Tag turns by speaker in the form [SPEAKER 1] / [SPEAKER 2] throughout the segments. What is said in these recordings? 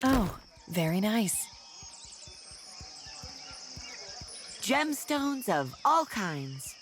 [SPEAKER 1] Oh, very nice.
[SPEAKER 2] Gemstones of all kinds.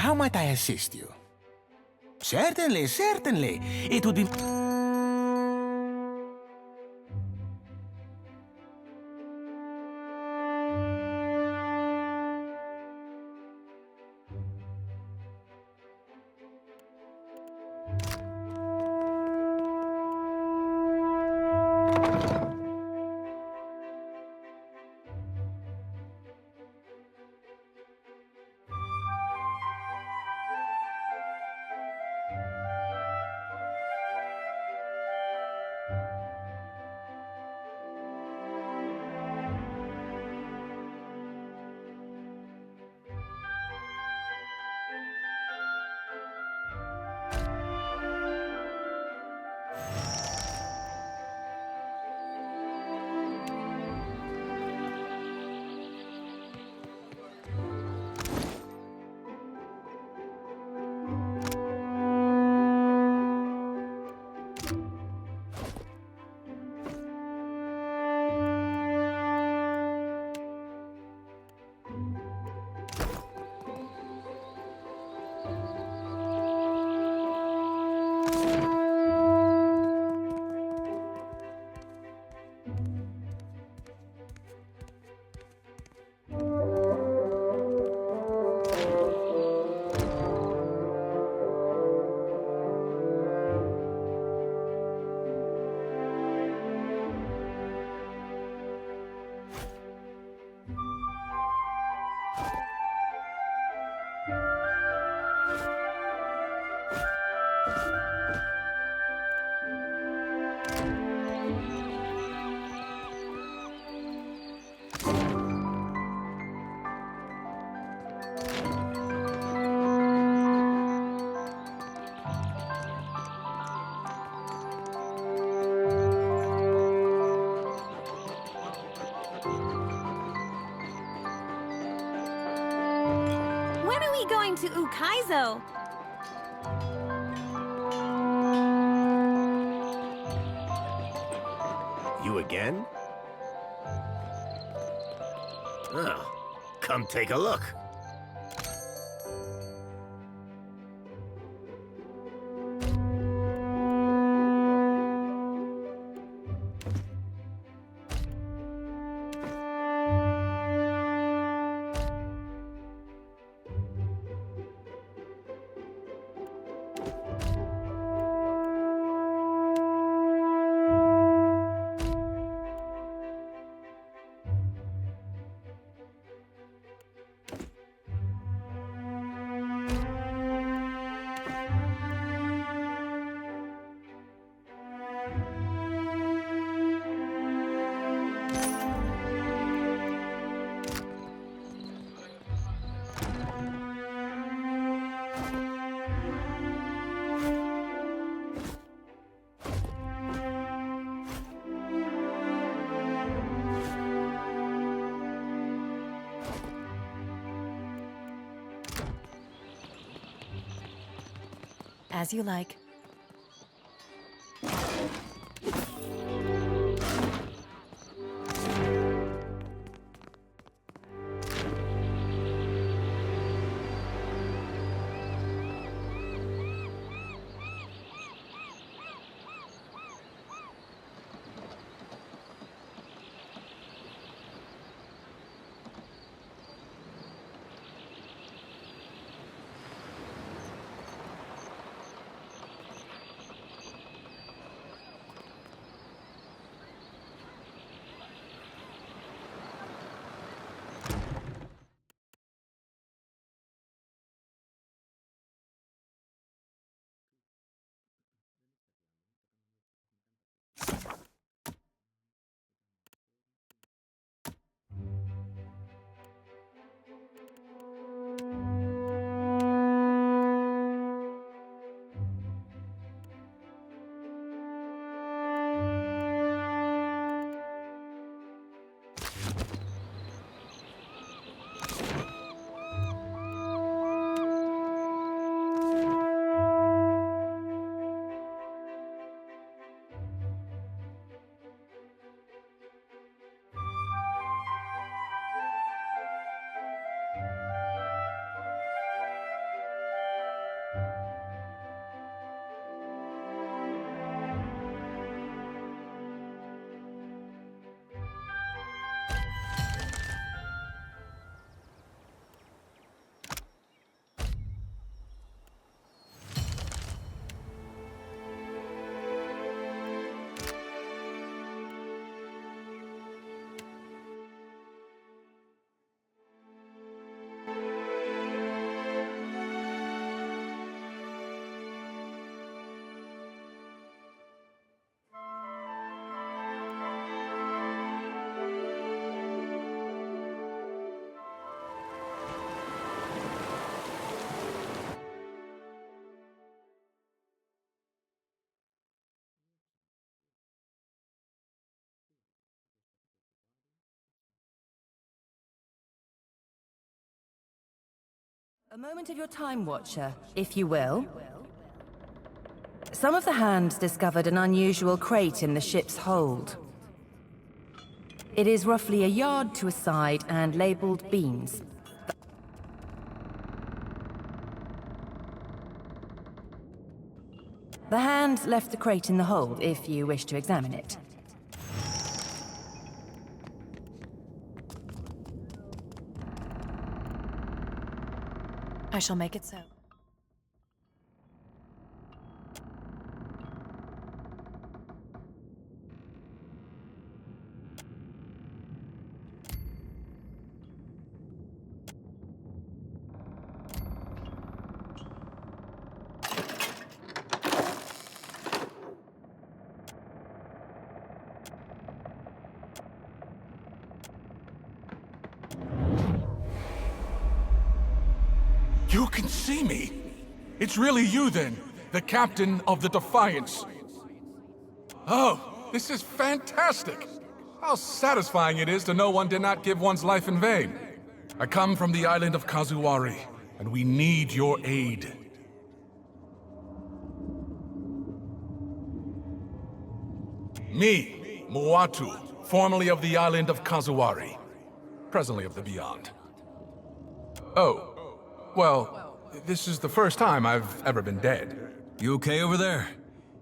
[SPEAKER 3] How might I assist you? Certainly, certainly. It would be...
[SPEAKER 4] Going to Ukaizo.
[SPEAKER 5] You again? Oh, come take a look.
[SPEAKER 1] As you like.
[SPEAKER 4] A moment of your time, Watcher, if you will. Some of the hands discovered an unusual crate in the ship's hold. It is roughly a yard to a side and labeled beans. The hand left the crate in the hold if you wish to examine it.
[SPEAKER 1] I shall make it so.
[SPEAKER 6] You can see me! It's really you then, the captain of the Defiance. Oh, this is fantastic! How satisfying it is to know one did not give one's life in vain. I come from the island of Kazuwari, and we need your aid. Me, Muatu, formerly of the island of Kazuwari, presently of the Beyond. Oh. Well, this is the first time I've ever been dead.
[SPEAKER 7] You okay over there?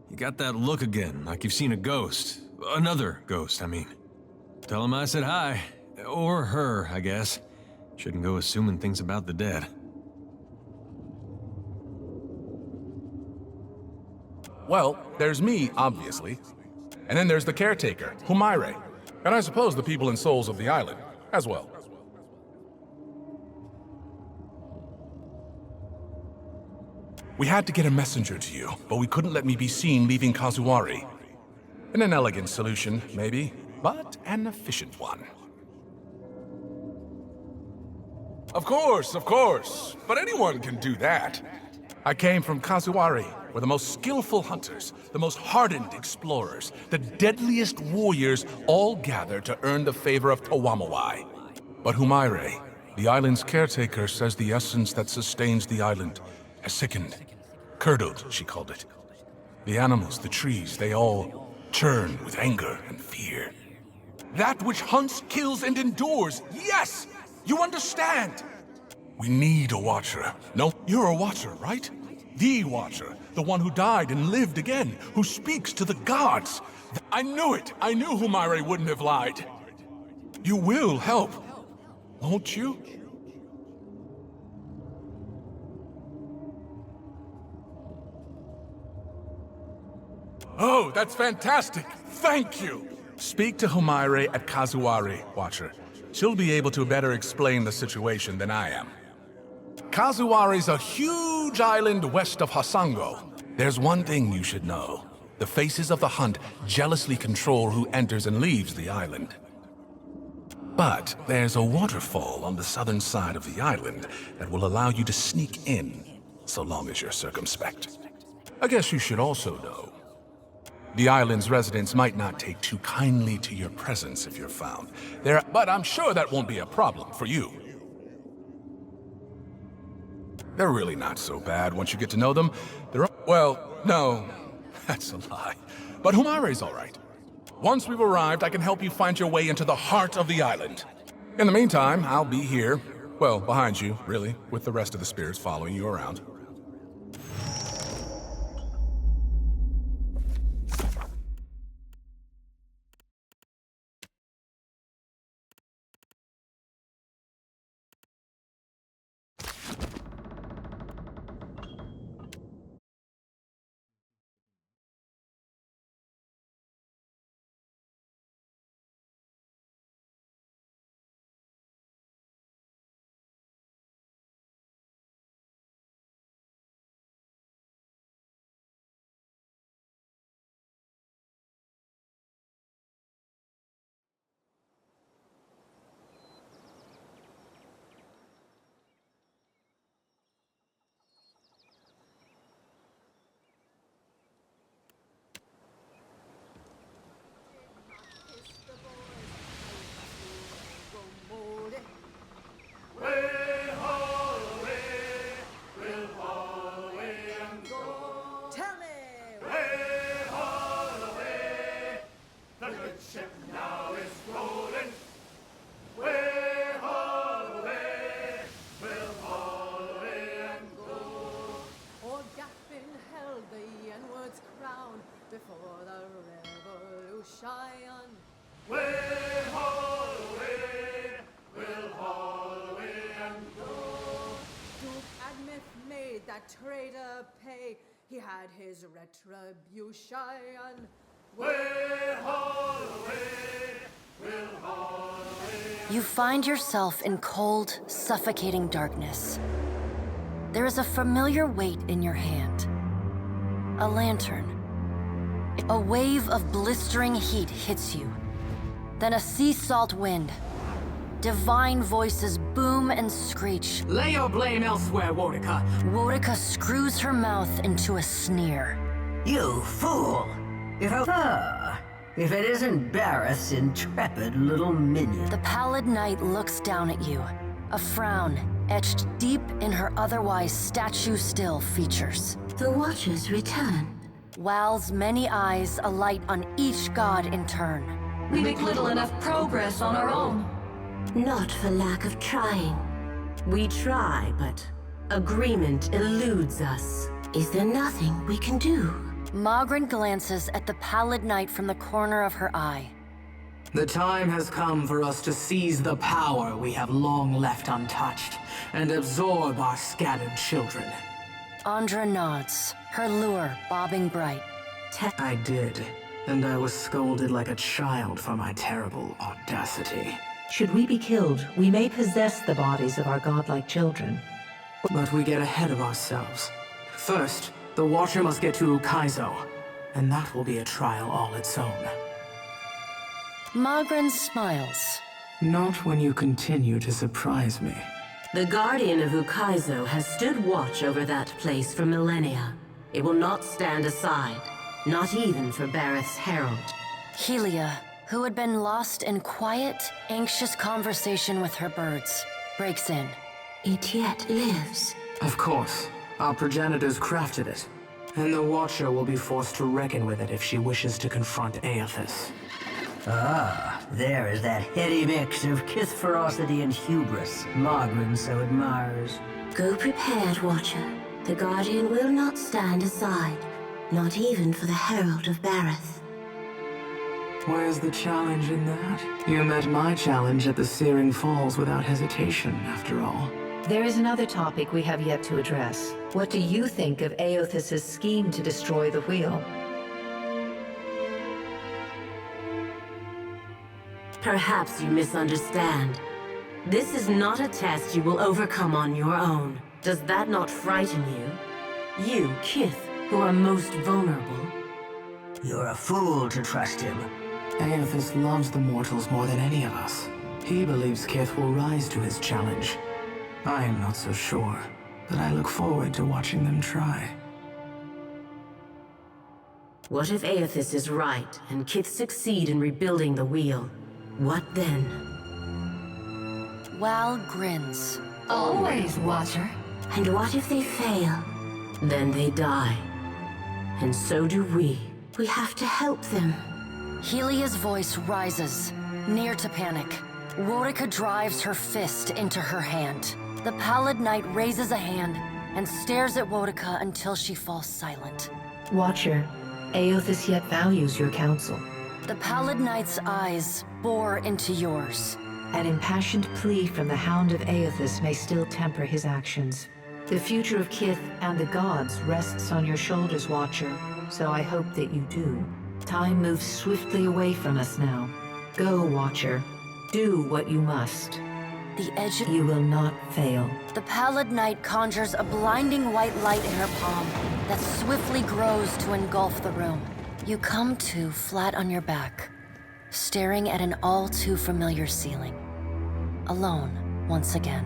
[SPEAKER 7] You got that look again, like you've seen a ghost. Another ghost, I mean. Tell him I said hi. Or her, I guess. Shouldn't go assuming things about the dead.
[SPEAKER 6] Well, there's me, obviously. And then there's the caretaker, Humaire. And I suppose the people and souls of the island, as well. We had to get a messenger to you, but we couldn't let me be seen leaving Kazuwari. An inelegant solution, maybe, but an efficient one. Of course, but anyone can do that. I came from Kazuwari, where the most skillful hunters, the most hardened explorers, the deadliest warriors all gather to earn the favor of Toamowhai. But Humaire, the island's caretaker, says the essence that sustains the island has sickened. Curdled, she called it. The animals, the trees, they all churn with anger and fear. That which hunts, kills, and endures. Yes! You understand! We need a Watcher. No, you're a Watcher, right? The Watcher. The one who died and lived again. Who speaks to the gods. I knew it! I knew Humaire wouldn't have lied. You will help, won't you? Oh, that's fantastic! Thank you! Speak to Humaire at Kazuari, Watcher. She'll be able to better explain the situation than I am. Kazuari's a huge island west of Hasango. There's one thing you should know. The Faces of the Hunt jealously control who enters and leaves the island. But there's a waterfall on the southern side of the island that will allow you to sneak in, so long as you're circumspect. I guess you should also know. The island's residents might not take too kindly to your presence if you're found there, but I'm sure that won't be a problem for you. They're really not so bad once you get to know them. Well, no, that's a lie. But Humaire's all right. Once we've arrived, I can help you find your way into the heart of the island. In the meantime, I'll be here, well, behind you, really, with the rest of the spirits following you around.
[SPEAKER 8] Traitor pay, he had his retribution.
[SPEAKER 1] You find yourself in cold, suffocating darkness. There is a familiar weight in your hand. A lantern. A wave of blistering heat hits you. Then a sea salt wind. Divine voices boom and screech.
[SPEAKER 9] Lay your blame elsewhere, Wodika.
[SPEAKER 1] Wodika screws her mouth into a sneer.
[SPEAKER 10] You fool! If it isn't Bareth's intrepid little minion.
[SPEAKER 1] The pallid knight looks down at you, a frown etched deep in her otherwise statue-still features.
[SPEAKER 11] The Watchers return.
[SPEAKER 1] Wal's many eyes alight on each god in turn.
[SPEAKER 11] We make little enough progress on our own. Not for lack of trying.
[SPEAKER 12] We try, but agreement eludes us.
[SPEAKER 11] Is there nothing we can do?
[SPEAKER 1] Magrin glances at the pallid knight from the corner of her eye.
[SPEAKER 9] The time has come for us to seize the power we have long left untouched, and absorb our scattered children.
[SPEAKER 1] Andra nods, her lure bobbing bright.
[SPEAKER 9] I did, and I was scolded like a child for my terrible audacity.
[SPEAKER 12] Should we be killed, we may possess the bodies of our godlike children.
[SPEAKER 9] But we get ahead of ourselves. First, the Watcher must get to Ukaizo, and that will be a trial all its own.
[SPEAKER 1] Magrin smiles.
[SPEAKER 9] Not when you continue to surprise me.
[SPEAKER 12] The Guardian of Ukaizo has stood watch over that place for millennia. It will not stand aside, not even for Bareth's herald.
[SPEAKER 1] Helia, who had been lost in quiet, anxious conversation with her birds, breaks in.
[SPEAKER 11] It yet lives.
[SPEAKER 9] Of course. Our progenitors crafted it, and the Watcher will be forced to reckon with it if she wishes to confront Eothas.
[SPEAKER 10] Ah, there is that heady mix of kith ferocity and hubris Margaret so admires.
[SPEAKER 11] Go prepared, Watcher. The Guardian will not stand aside, not even for the Herald of Bareth.
[SPEAKER 9] Where's the challenge in that? You met my challenge at the Searing Falls without hesitation, after all.
[SPEAKER 4] There is another topic we have yet to address. What do you think of Eothas' scheme to destroy the wheel?
[SPEAKER 12] Perhaps you misunderstand. This is not a test you will overcome on your own. Does that not frighten you? You, Kith, who are most vulnerable.
[SPEAKER 10] You're a fool to trust him.
[SPEAKER 9] Eothas loves the mortals more than any of us. He believes Kith will rise to his challenge. I am not so sure, but I look forward to watching them try.
[SPEAKER 12] What if Eothas is right, and Kith succeed in rebuilding the wheel? What then?
[SPEAKER 1] Wal grins.
[SPEAKER 11] Always, Watcher.
[SPEAKER 12] And what if they fail? Then they die. And so do we.
[SPEAKER 11] We have to help them.
[SPEAKER 1] Helia's voice rises, near to panic. Worika drives her fist into her hand. The Pallid Knight raises a hand and stares at Worika until she falls silent.
[SPEAKER 4] Watcher, Eothas yet values your counsel.
[SPEAKER 1] The Pallid Knight's eyes bore into yours.
[SPEAKER 4] An impassioned plea from the Hound of Eothas may still temper his actions. The future of Kith and the gods rests on your shoulders, Watcher, so I hope that you do. Time moves swiftly away from us now. Go, Watcher. Do what you must.
[SPEAKER 1] The edge of...
[SPEAKER 4] You will not fail.
[SPEAKER 1] The Pallid Knight conjures a blinding white light in her palm that swiftly grows to engulf the room. You come to flat on your back, staring at an all too familiar ceiling. Alone, once again.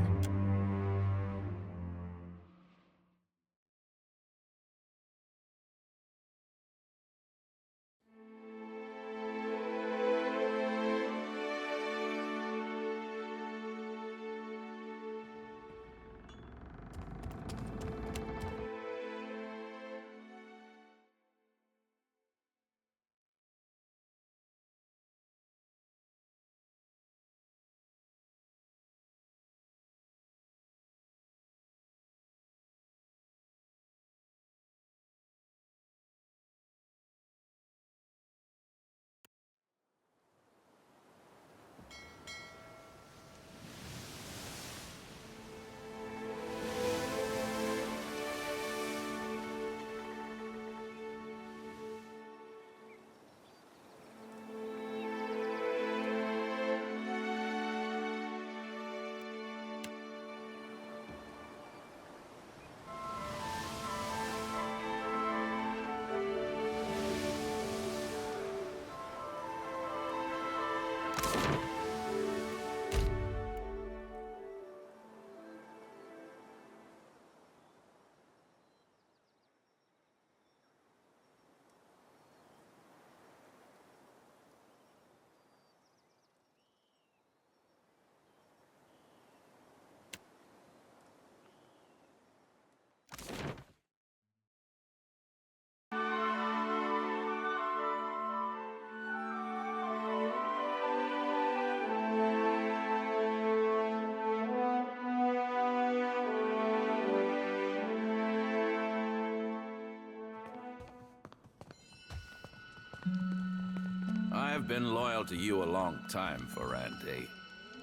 [SPEAKER 13] I've been loyal to you a long time, Furrante,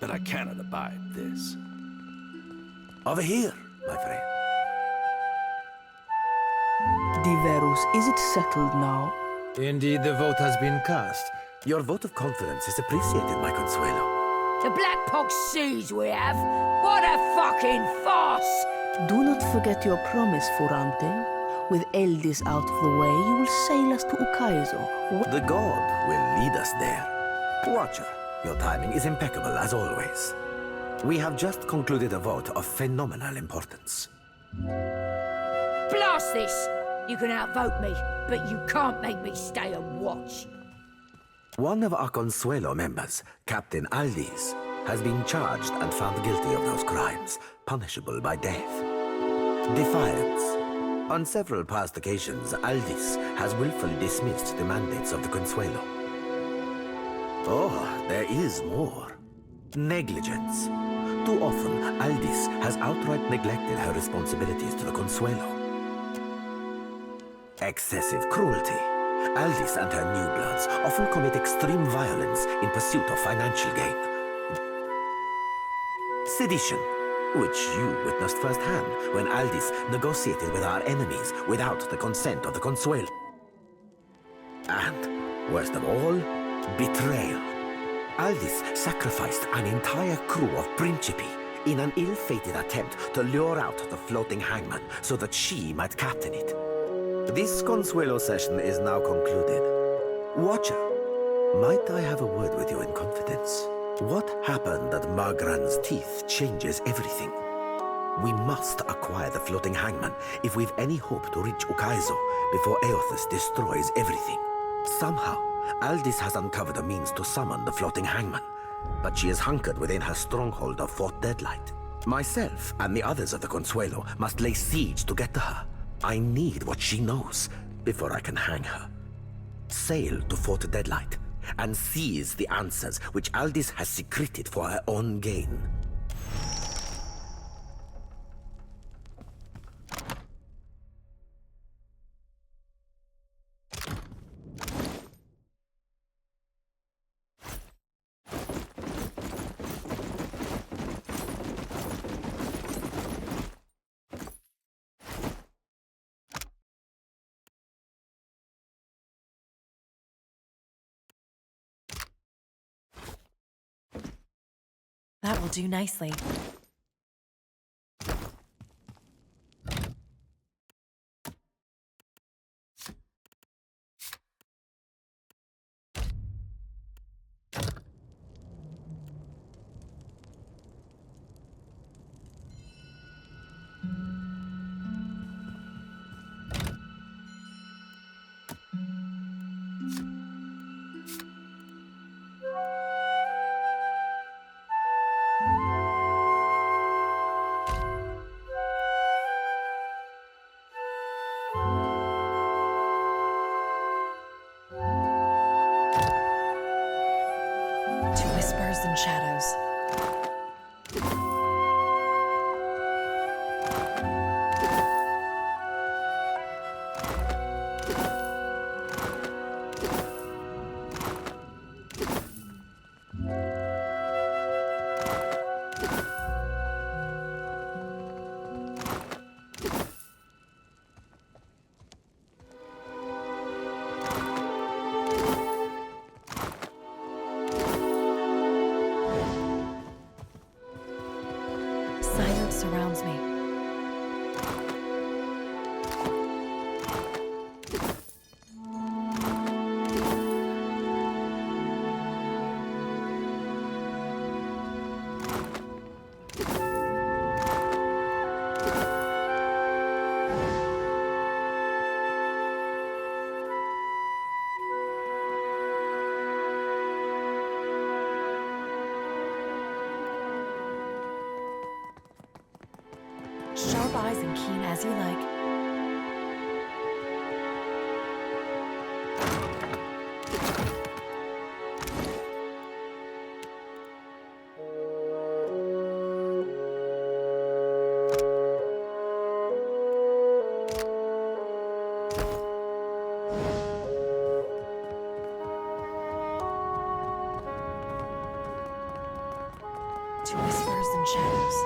[SPEAKER 13] but I cannot abide this.
[SPEAKER 5] Over here, my friend.
[SPEAKER 14] Diverus, is it settled now?
[SPEAKER 5] Indeed, the vote has been cast. Your vote of confidence is appreciated, my Consuelo.
[SPEAKER 15] The Black Pox seas we have? What a fucking farce!
[SPEAKER 14] Do not forget your promise, Furrante. With Eldis out of the way, you will sail us to Ukaizo.
[SPEAKER 5] The god will lead us there. Watcher, your timing is impeccable as always. We have just concluded a vote of phenomenal importance.
[SPEAKER 15] Blast this! You can outvote me, but you can't make me stay and watch.
[SPEAKER 5] One of our Consuelo members, Captain Aldis, has been charged and found guilty of those crimes, punishable by death. Defiance On several past occasions, Aldis has willfully dismissed the mandates of the Consuelo. Oh, there is more. Negligence. Too often, Aldis has outright neglected her responsibilities to the Consuelo. Excessive cruelty. Aldis and her new bloods often commit extreme violence in pursuit of financial gain. Sedition, which you witnessed firsthand when Aldis negotiated with our enemies without the consent of the Consuelo. And, worst of all, betrayal. Aldis sacrificed an entire crew of Principi in an ill-fated attempt to lure out the floating hangman so that she might captain it. This Consuelo session is now concluded. Watcher, might I have a word with you in confidence? What happened at Magran's teeth changes everything. We must acquire the floating hangman if we've any hope to reach Ukaizo before Eothas destroys everything. Somehow, Aldis has uncovered a means to summon the floating hangman, but she is hunkered within her stronghold of Fort Deadlight. Myself and the others of the Consuelo must lay siege to get to her. I need what she knows before I can hang her. Sail to Fort Deadlight and seize the answers which Aldis has secreted for her own gain.
[SPEAKER 16] That will do nicely. And shadows. Surrounds me. Sharp eyes and keen as you like. To whispers and shadows.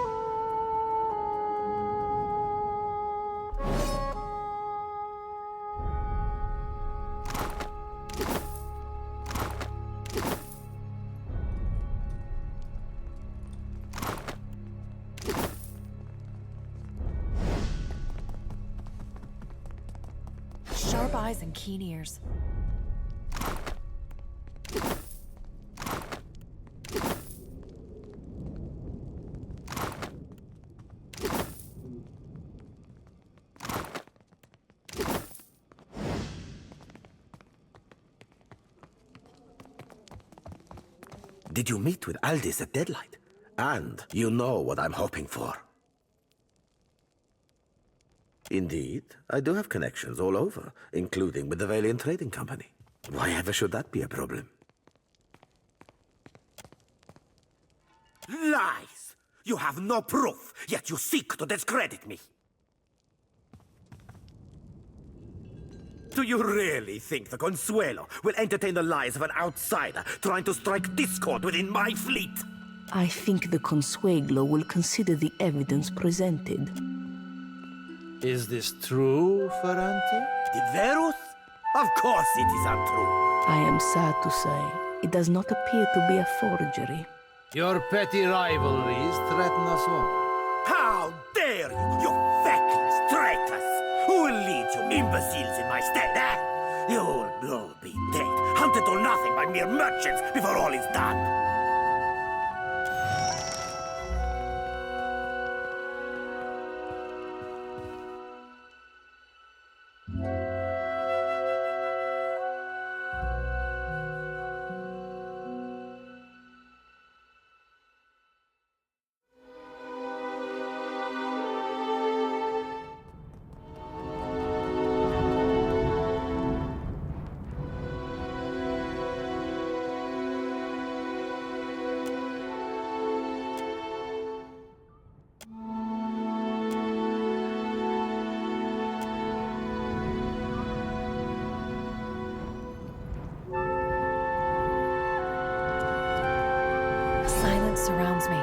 [SPEAKER 16] Sharp eyes and keen ears.
[SPEAKER 5] Did you meet with Aldis at Deadlight? And you know what I'm hoping for. Indeed, I do have connections all over, including with the Valiant Trading Company. Why ever should that be a problem? Lies! You have no proof, yet you seek to discredit me. Do you really think the Consuelo will entertain the lies of an outsider trying to strike discord within my fleet?
[SPEAKER 14] I think the Consuelo will consider the evidence presented.
[SPEAKER 17] Is this true, Furrante?
[SPEAKER 5] The Verus? Of course it is untrue.
[SPEAKER 14] I am sad to say, it does not appear to be a forgery.
[SPEAKER 17] Your petty rivalries threaten us all.
[SPEAKER 5] How dare you feckless traitors! Who will lead you imbeciles in my stead, eh? You'll all be dead, hunted to nothing by mere merchants before all is done.
[SPEAKER 16] Surrounds me.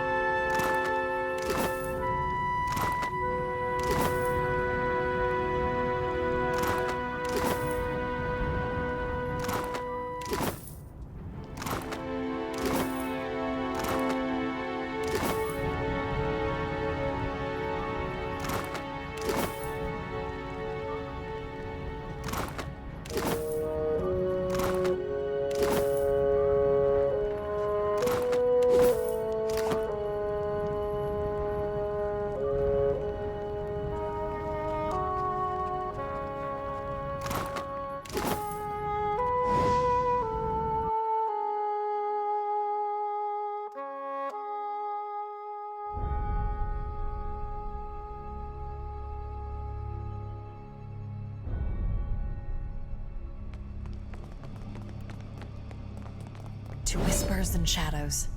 [SPEAKER 16] To whispers and shadows.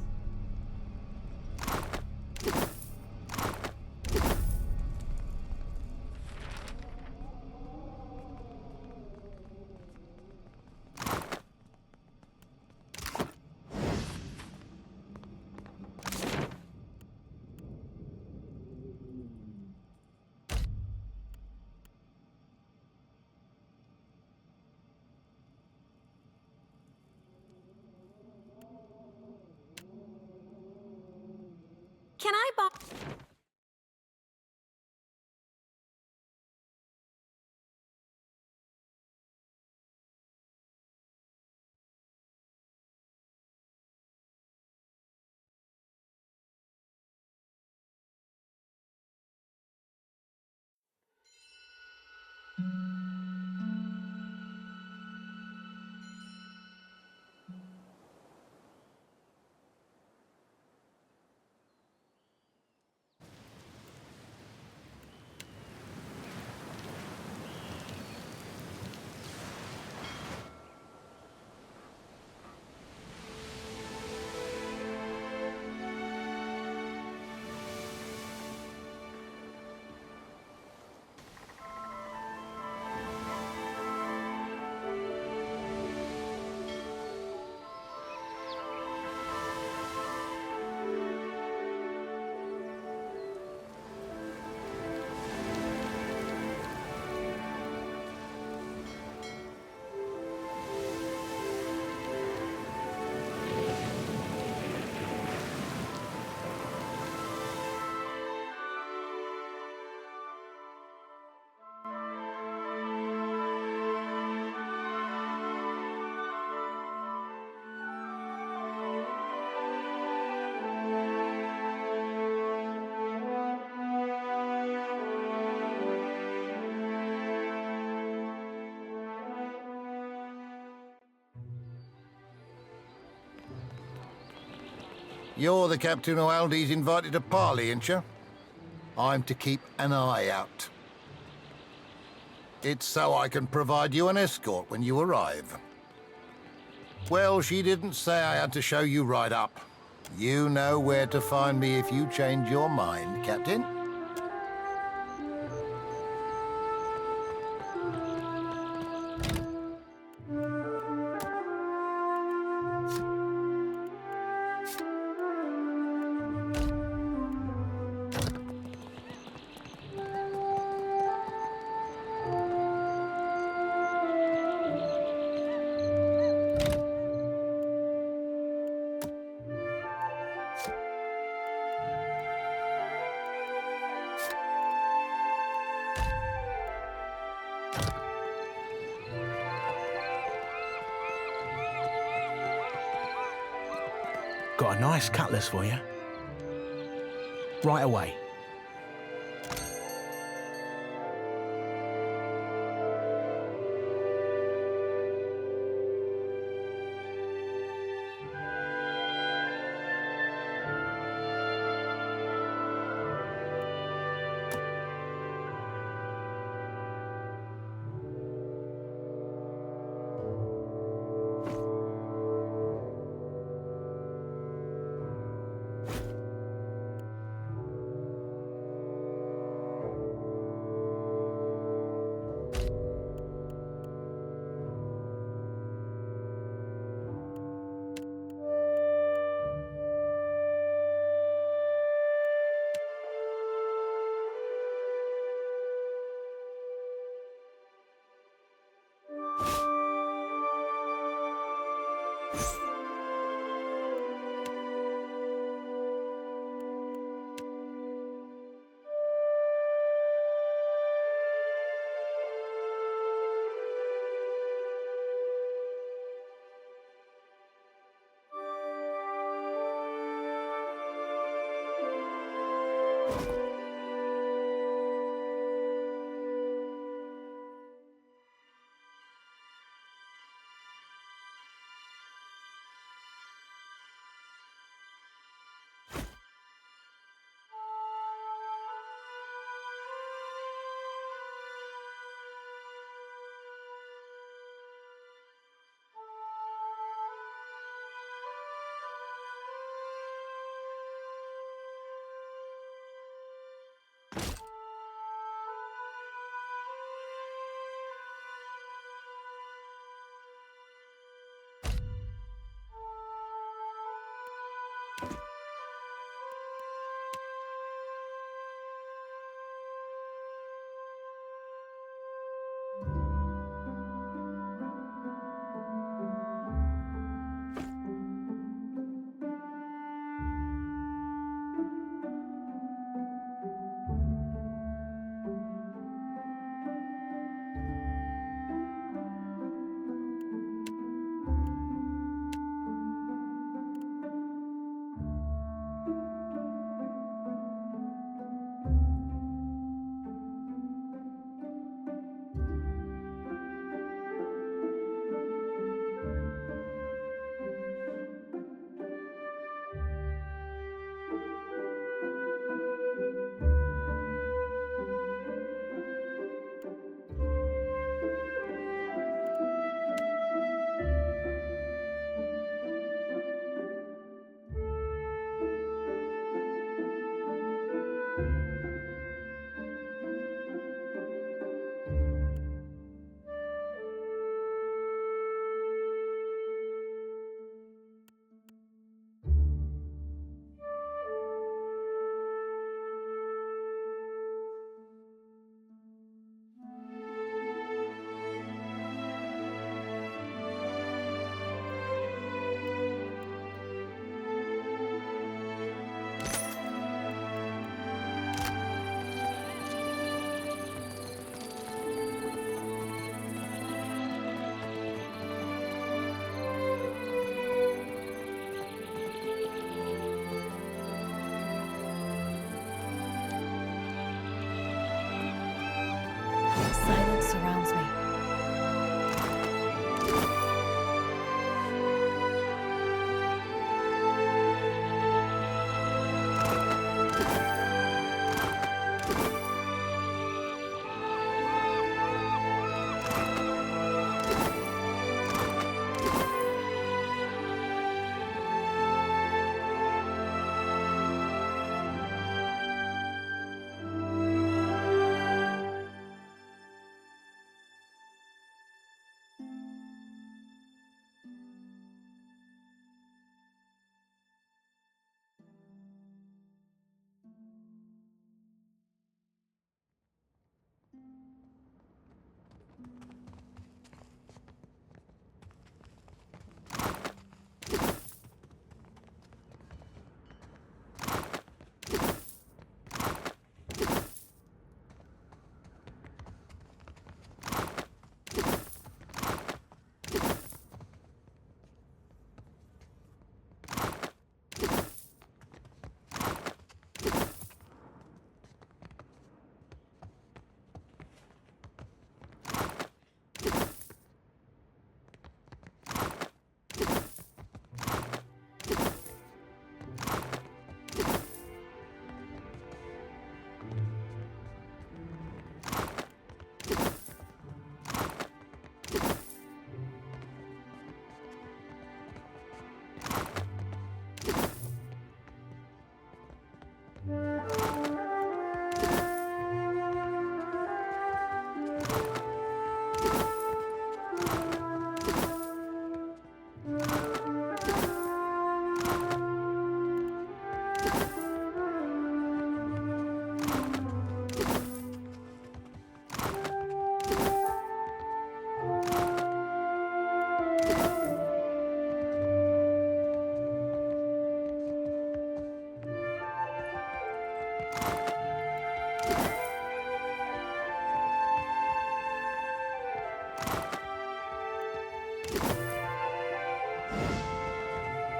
[SPEAKER 12] Can I buy...
[SPEAKER 18] You're the captain who Aldi's invited to parley, ain't you? I'm to keep an eye out. It's so I can provide you an escort when you arrive. Well, she didn't say I had to show you right up. You know where to find me if you change your mind, Captain.
[SPEAKER 3] Got a nice cutlass for you. Right away.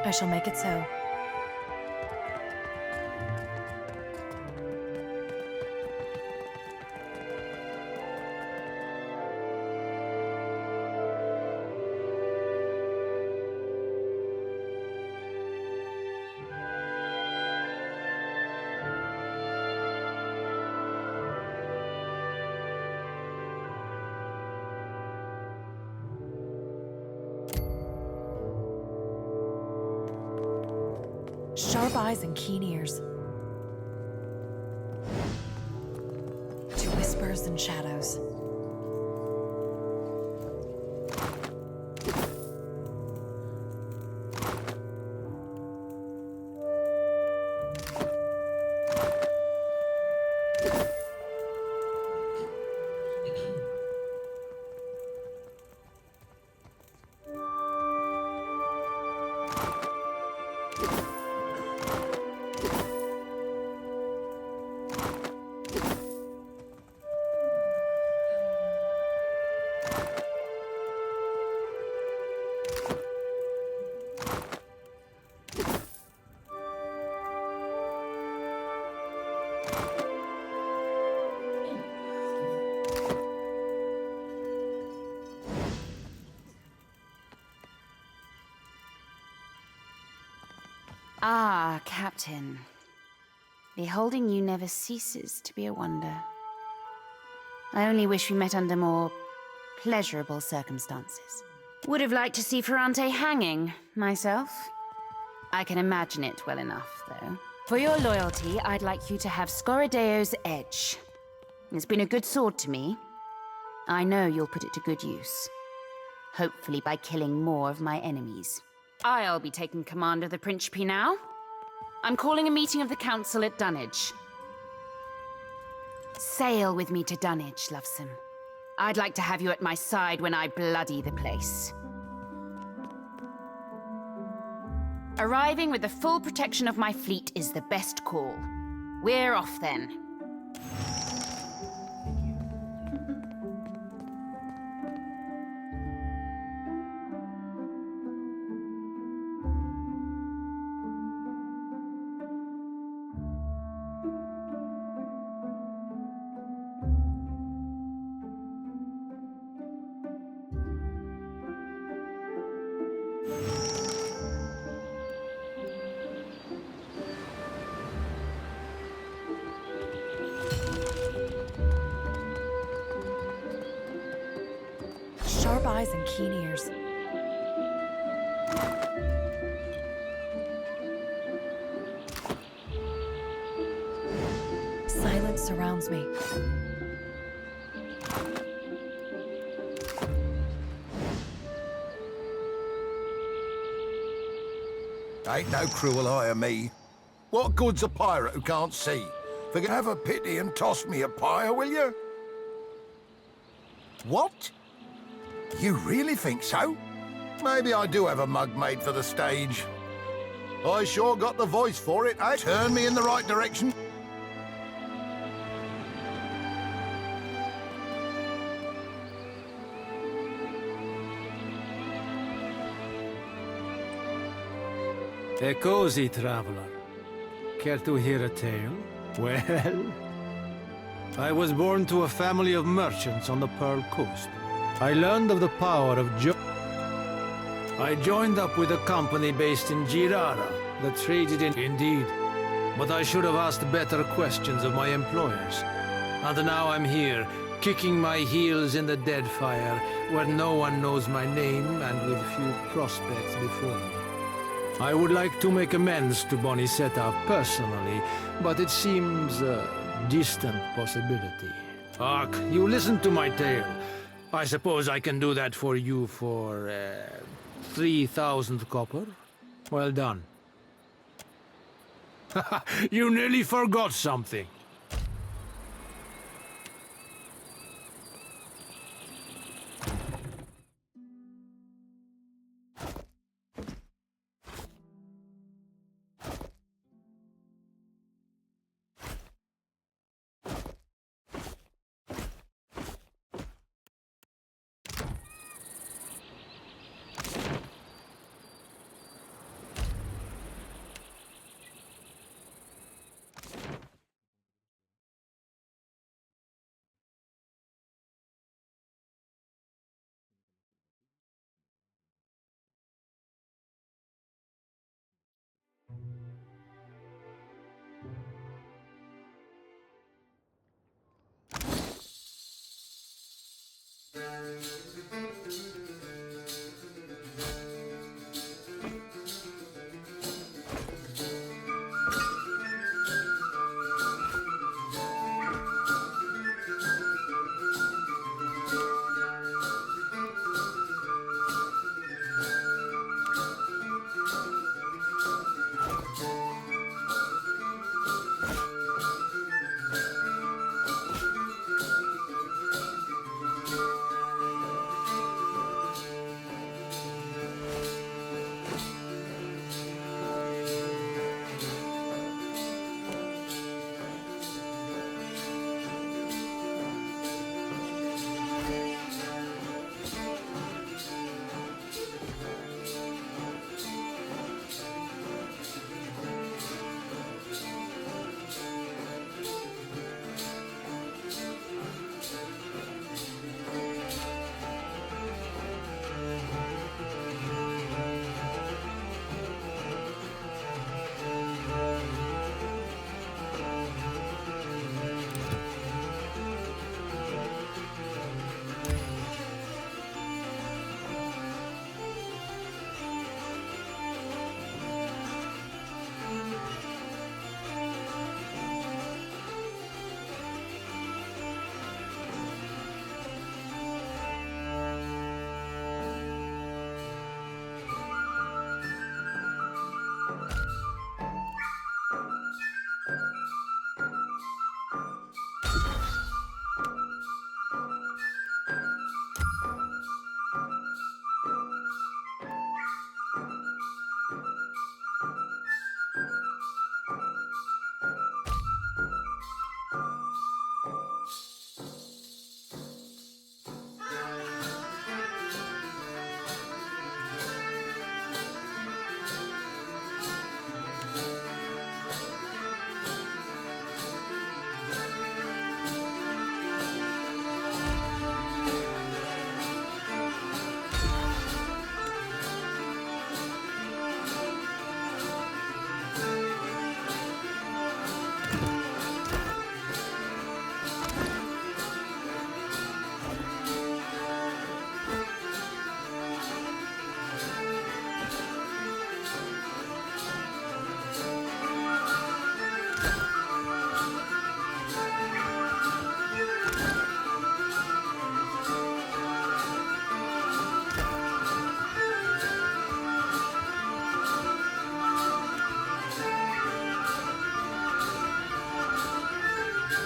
[SPEAKER 16] I shall make it so. Sharp eyes and keen ears. To whispers and shadows.
[SPEAKER 19] Ah, Captain. Beholding you never ceases to be a wonder. I only wish we met under more pleasurable circumstances. Would have liked to see Furrante hanging, myself. I can imagine it well enough, though. For your loyalty, I'd like you to have Scordeo's edge. It's been a good sword to me. I know you'll put it to good use. Hopefully by killing more of my enemies. I'll be taking command of the Principe now. I'm calling a meeting of the Council at Dunnage. Sail with me to Dunnage, lovesome. I'd like to have you at my side when I bloody the place. Arriving with the full protection of my fleet is the best call. We're off then.
[SPEAKER 16] Sharp eyes and keen ears. Silence surrounds me.
[SPEAKER 18] Ain't no cruel eye of me. What good's a pirate who can't see? Have a pity and toss me a pyre, will you? What? You really think so? Maybe I do have a mug made for the stage. I sure got the voice for it, eh? Turn me in the right direction.
[SPEAKER 17] E così, traveler. Care to hear a tale? Well, I was born to a family of merchants on the Pearl Coast. I learned of the power of I joined up with a company based in Girara that traded in... Indeed. But I should have asked better questions of my employers. And now I'm here, kicking my heels in the Deadfire, where no one knows my name and with few prospects before me. I would like to make amends to Bonisetta personally, but it seems a distant possibility. Hark, you listen to my tale. I suppose I can do that for you for 3,000 copper. Well done. You nearly forgot something.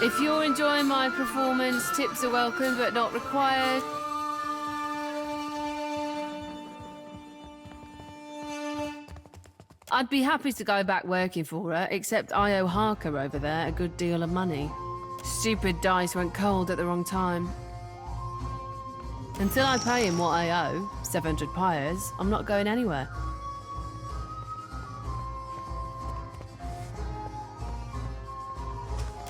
[SPEAKER 20] If you're enjoying my performance, tips are welcome but not required. I'd be happy to go back working for her, except I owe Harker over there a good deal of money. Stupid dice went cold at the wrong time. Until I pay him what I owe, 700 pyres, I'm not going anywhere.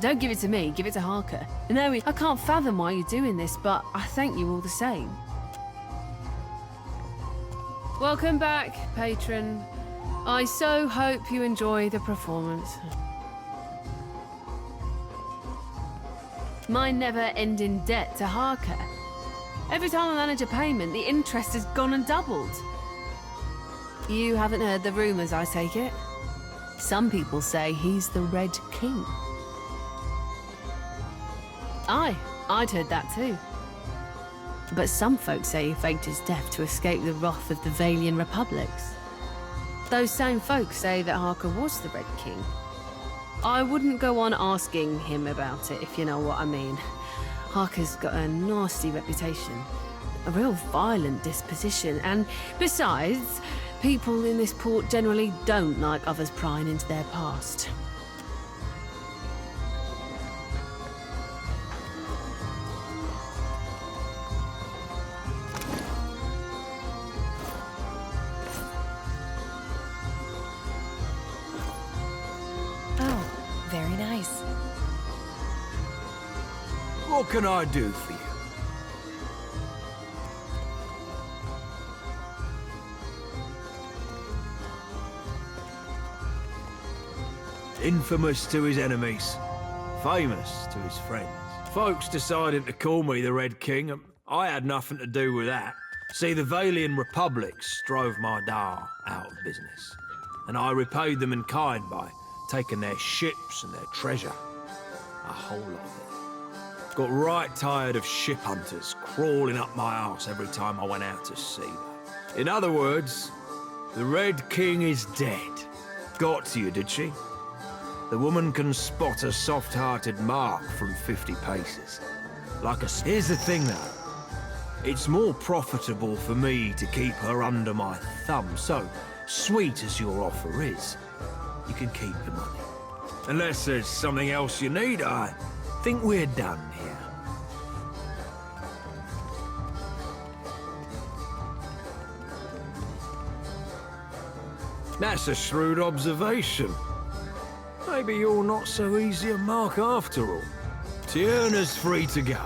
[SPEAKER 20] Don't give it to me, give it to Harker. No, I can't fathom why you're doing this, but I thank you all the same. Welcome back, patron. I so hope you enjoy the performance. My never-ending debt to Harker. Every time I manage a payment, the interest has gone and doubled. You haven't heard the rumours, I take it? Some people say he's the Red King. Aye, I'd heard that too. But some folks say he faked his death to escape the wrath of the Valian republics. Those same folks say that Harker was the Red King, I wouldn't go on asking him about it, if you know what I mean. Harker's got a nasty reputation, a real violent disposition, and besides, people in this port generally don't like others prying into their past.
[SPEAKER 16] Very nice.
[SPEAKER 2] What can I do for you? Infamous to his enemies, famous to his friends. Folks decided to call me the Red King, and I had nothing to do with that. See, the Valian republics drove my Dar out of business, and I repaid them in kind by taking their ships and their treasure. A whole lot of it. Got right tired of ship hunters crawling up my arse every time I went out to sea. In other words, the Red King is dead. Got to you, did she? The woman can spot a soft-hearted mark from 50 paces. Here's the thing, though. It's more profitable for me to keep her under my thumb, so sweet as your offer is, you can keep the money. Unless there's something else you need, I think we're done here. That's a shrewd observation. Maybe you're not so easy a mark after all. Tierna's free to go.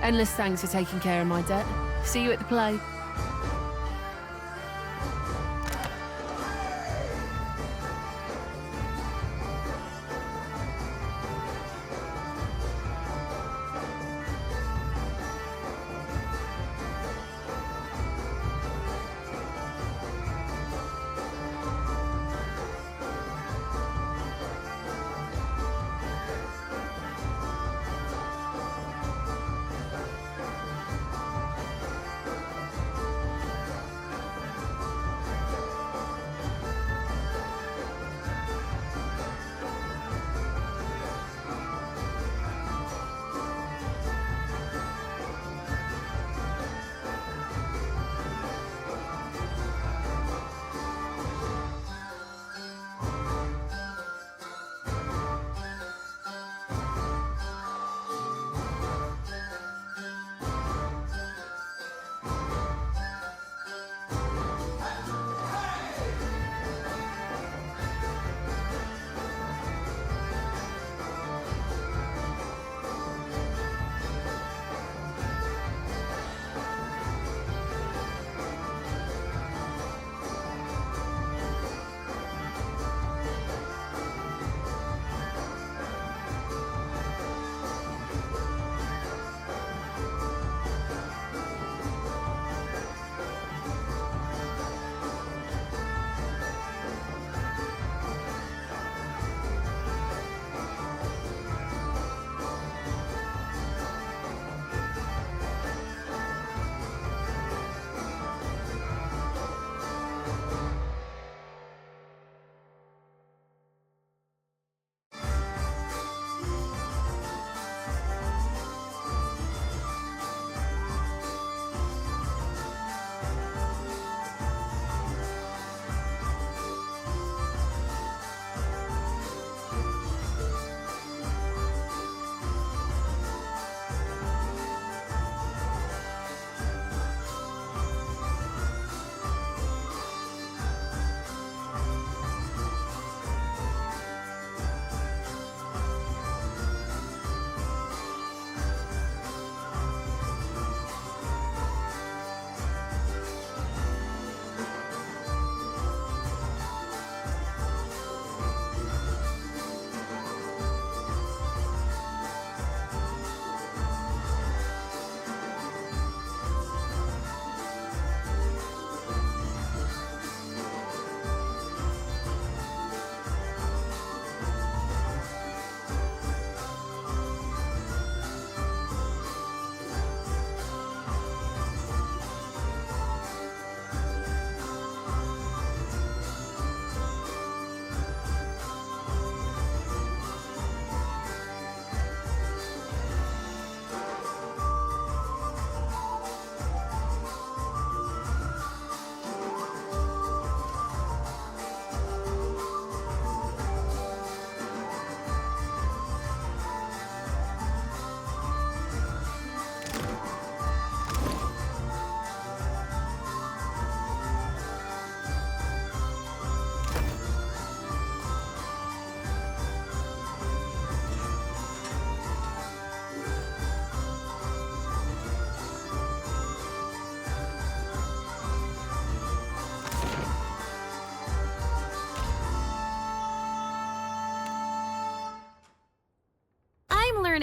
[SPEAKER 20] Endless thanks for taking care of my debt. See you at the play.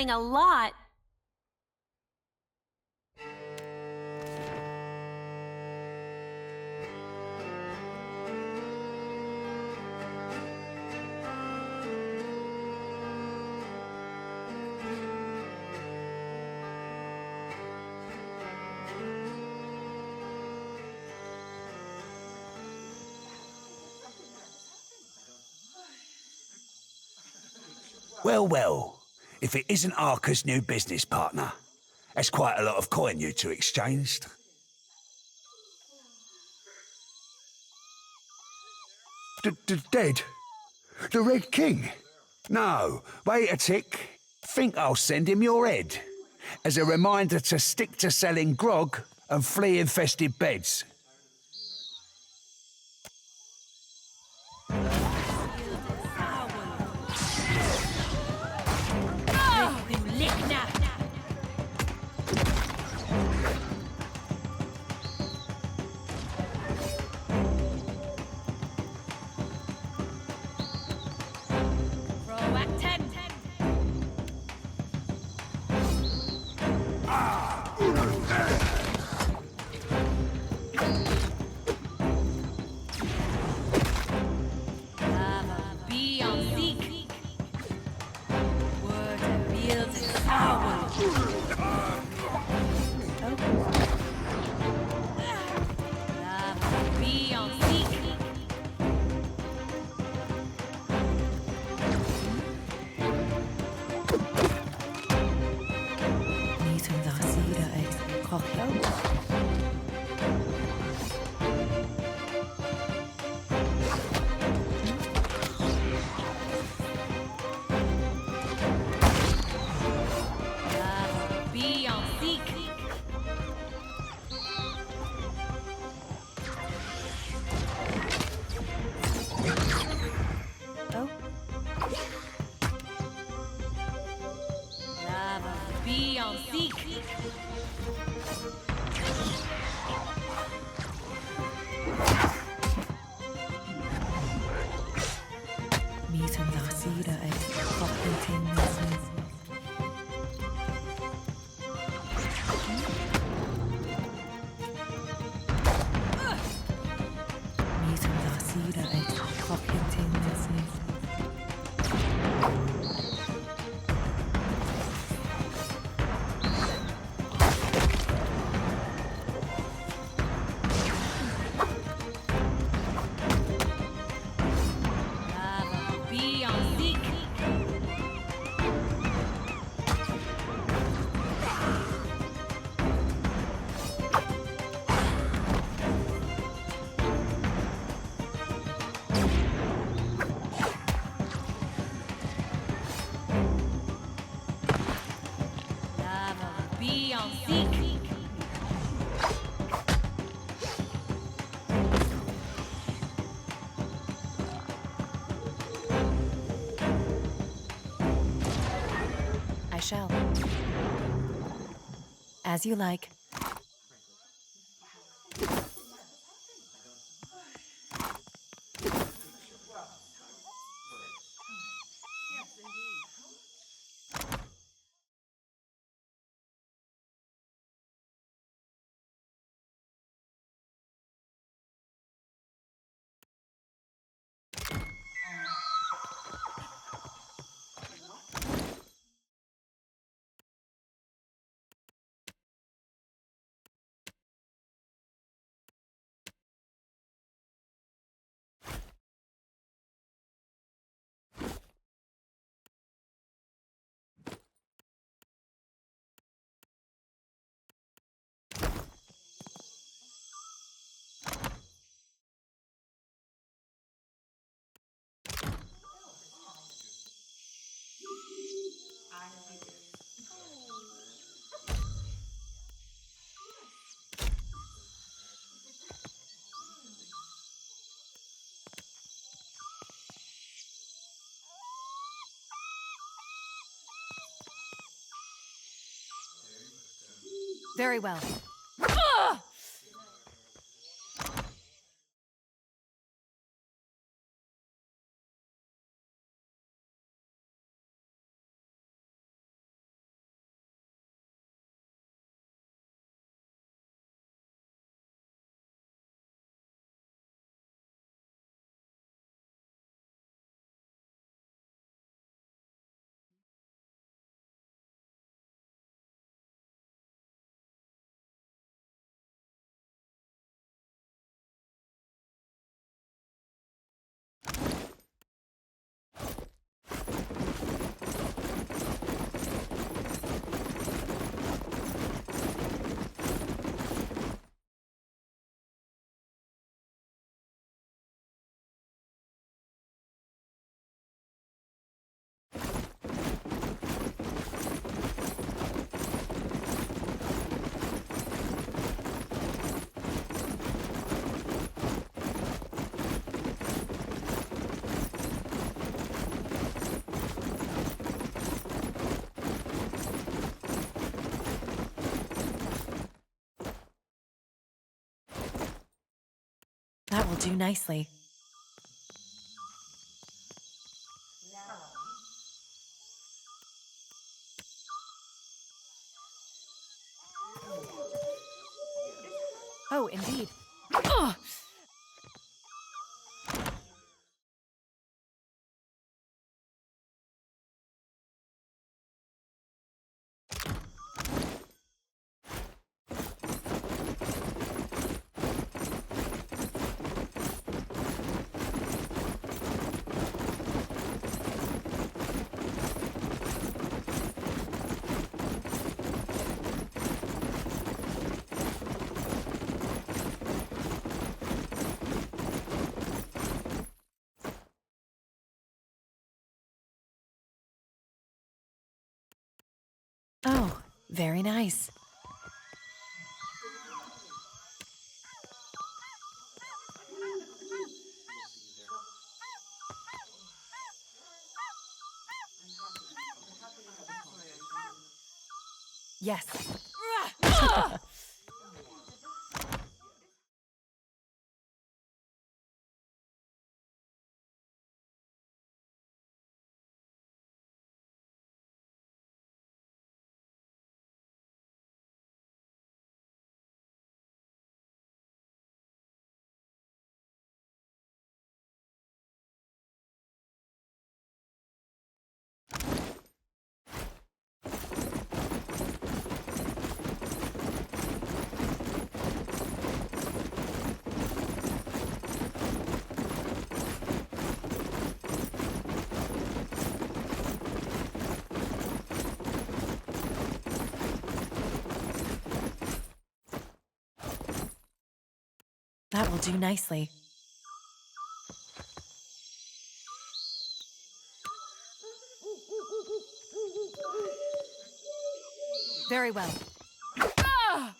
[SPEAKER 12] learning a lot.
[SPEAKER 21] Well, well, if it isn't Arca's new business partner. That's quite a lot of coin you two exchanged. Dead? The Red King? No, wait a tick. Think I'll send him your head. As a reminder to stick to selling grog and flea-infested beds.
[SPEAKER 16] Shall. As you like. Very well. will do nicely. Oh, indeed. Ugh! Oh, very nice. Yes. That will do nicely. Very well. Ah!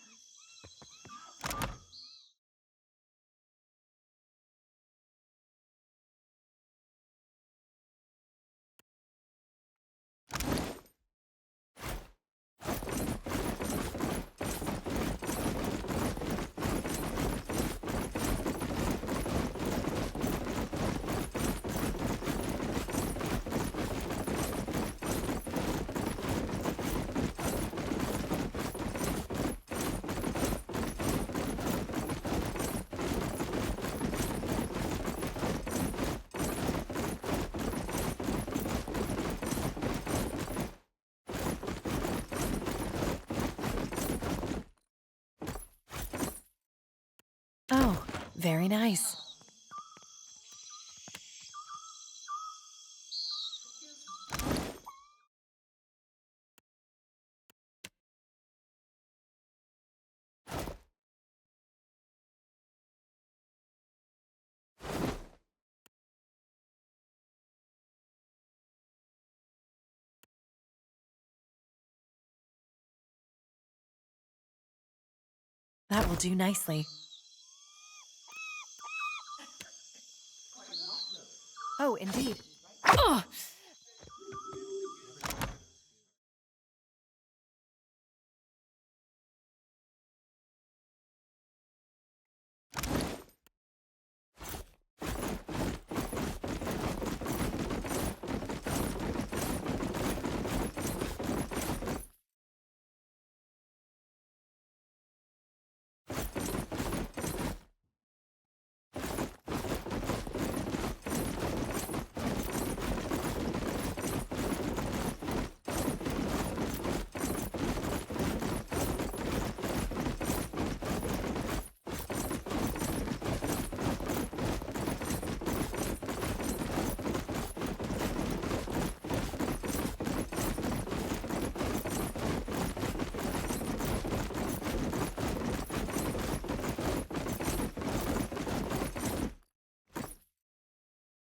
[SPEAKER 16] Oh, very nice. That will do nicely. Oh, indeed. Ugh!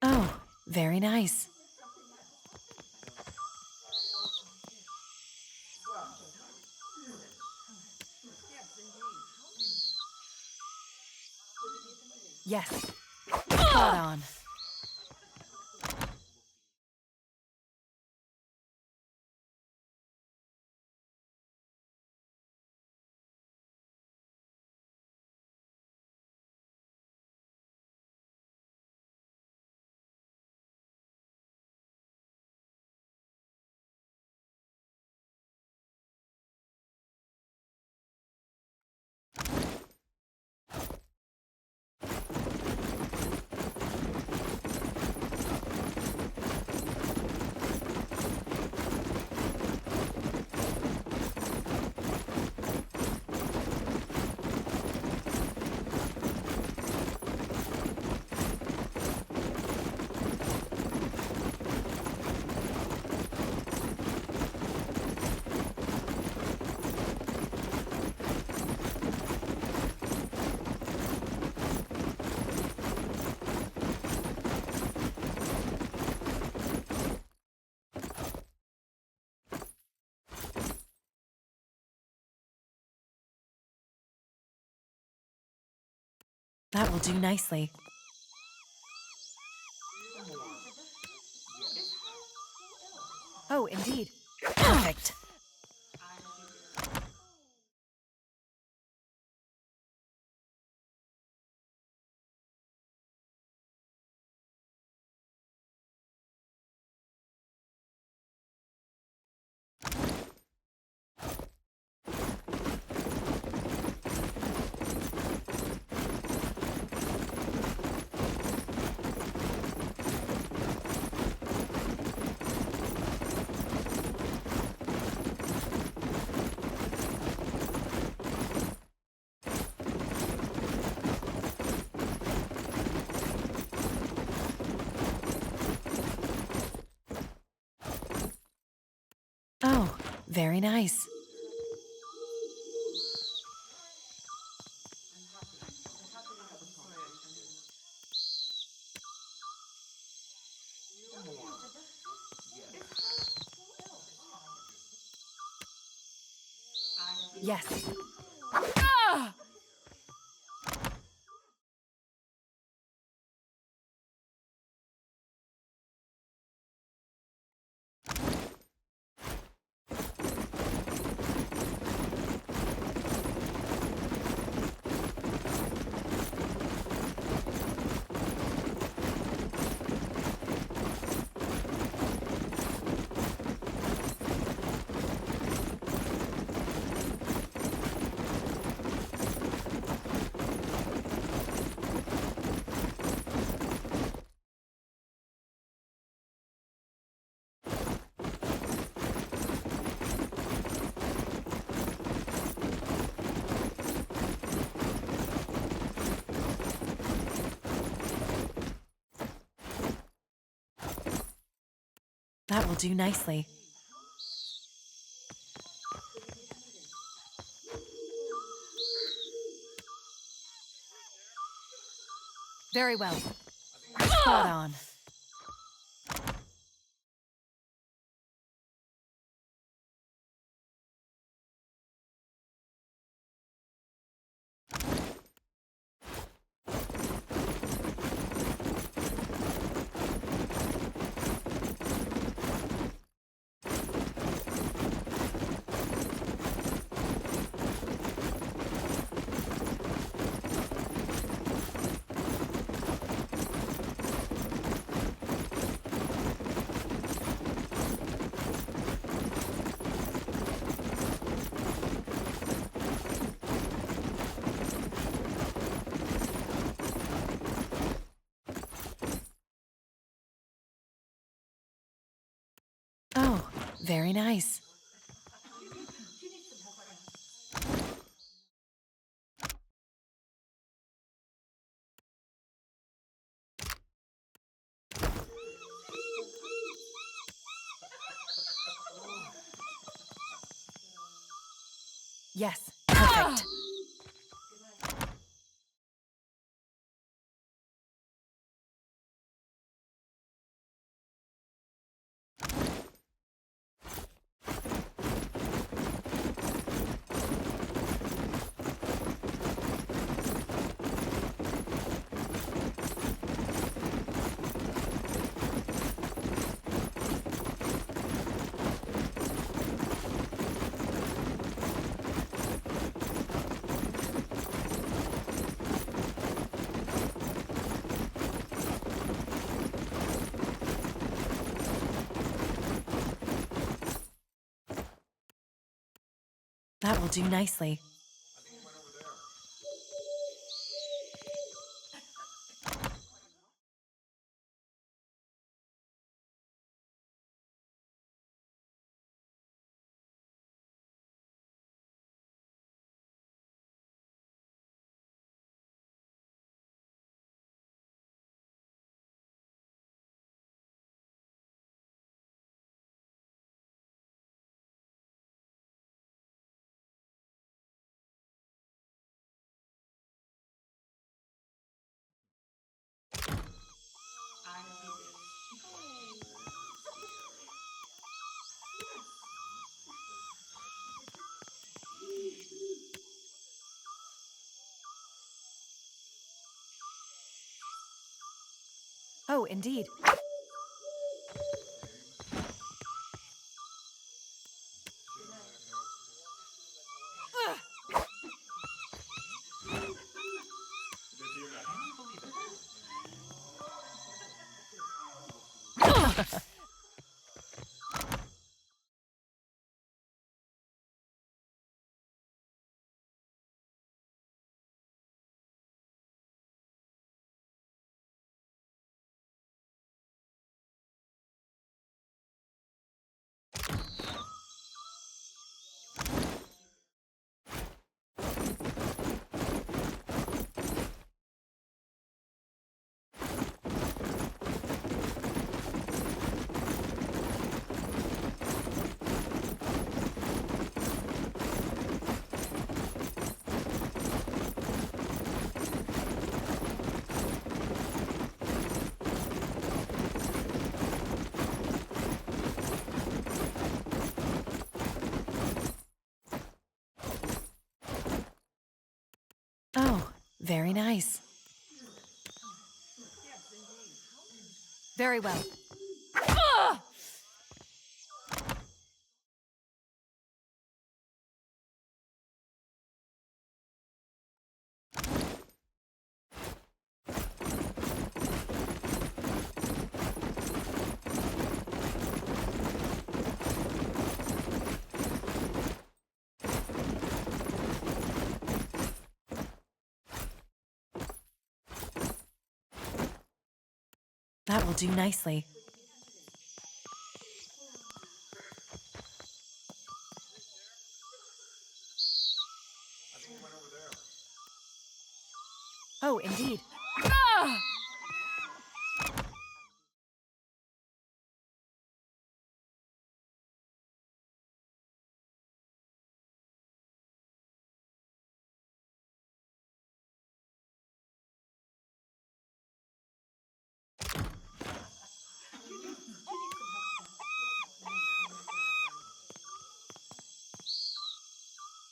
[SPEAKER 16] Oh, very nice. Yes. Spot on. That will do nicely. Oh, indeed. Perfect. Oh, very nice. Yes. Ah! That will do nicely. Very well. Spot on. Oh, very nice. Yes, perfect. That will do nicely. Oh, indeed. Oh, very nice. Very well. That will do nicely. Oh, indeed. Ah!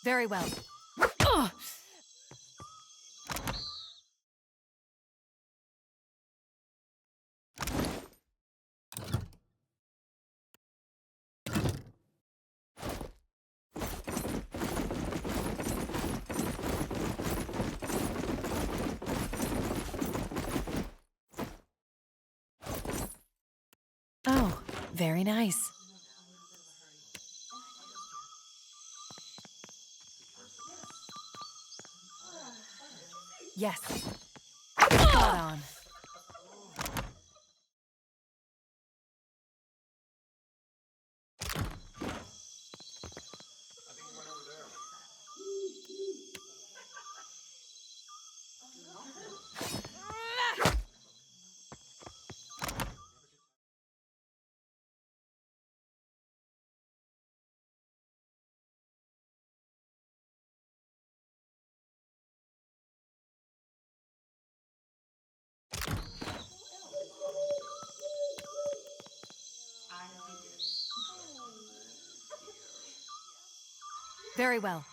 [SPEAKER 16] Very well. Ugh! Oh, very nice. Yes. Spot on. Very well.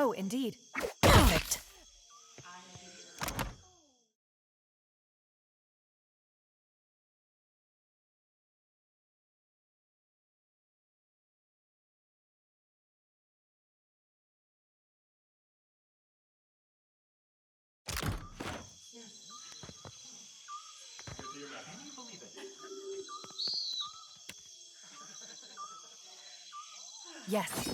[SPEAKER 16] Oh, indeed. Perfect. Yes.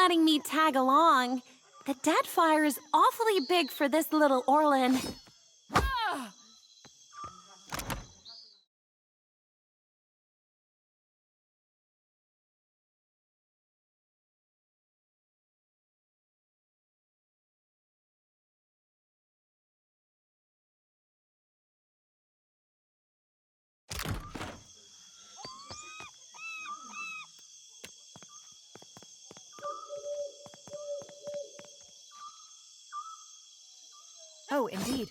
[SPEAKER 12] letting me tag along. The Deadfire is awfully big for this little Orlin.
[SPEAKER 16] Oh, indeed.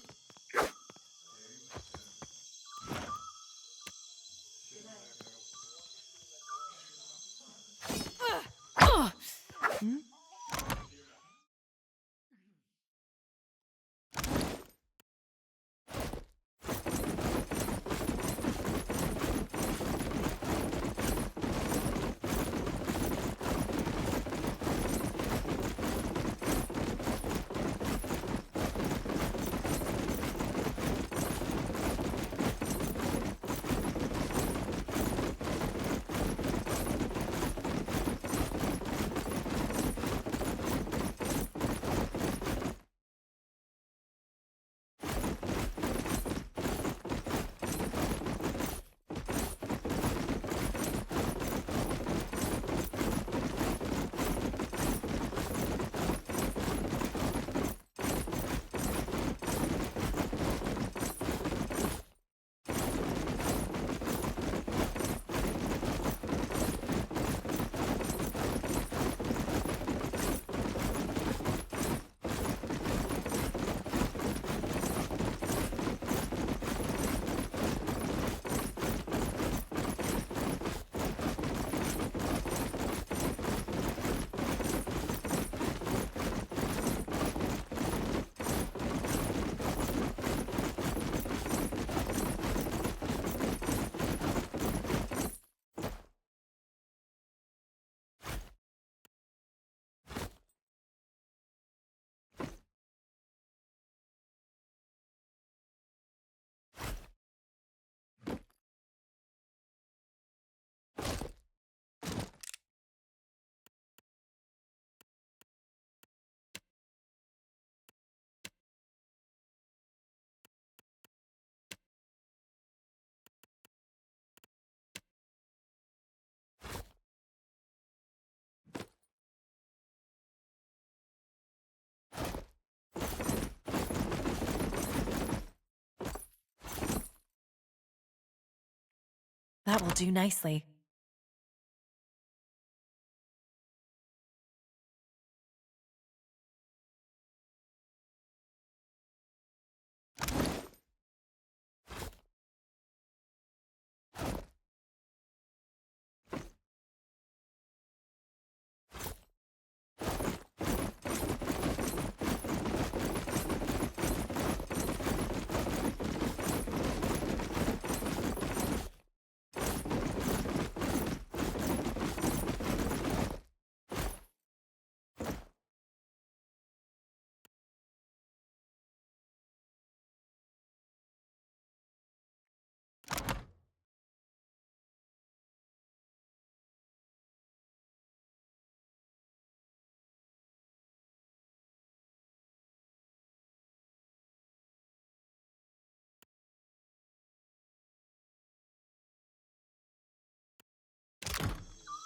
[SPEAKER 16] That will do nicely.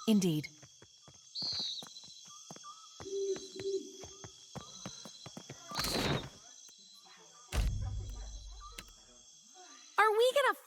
[SPEAKER 16] Indeed.
[SPEAKER 12] Are we gonna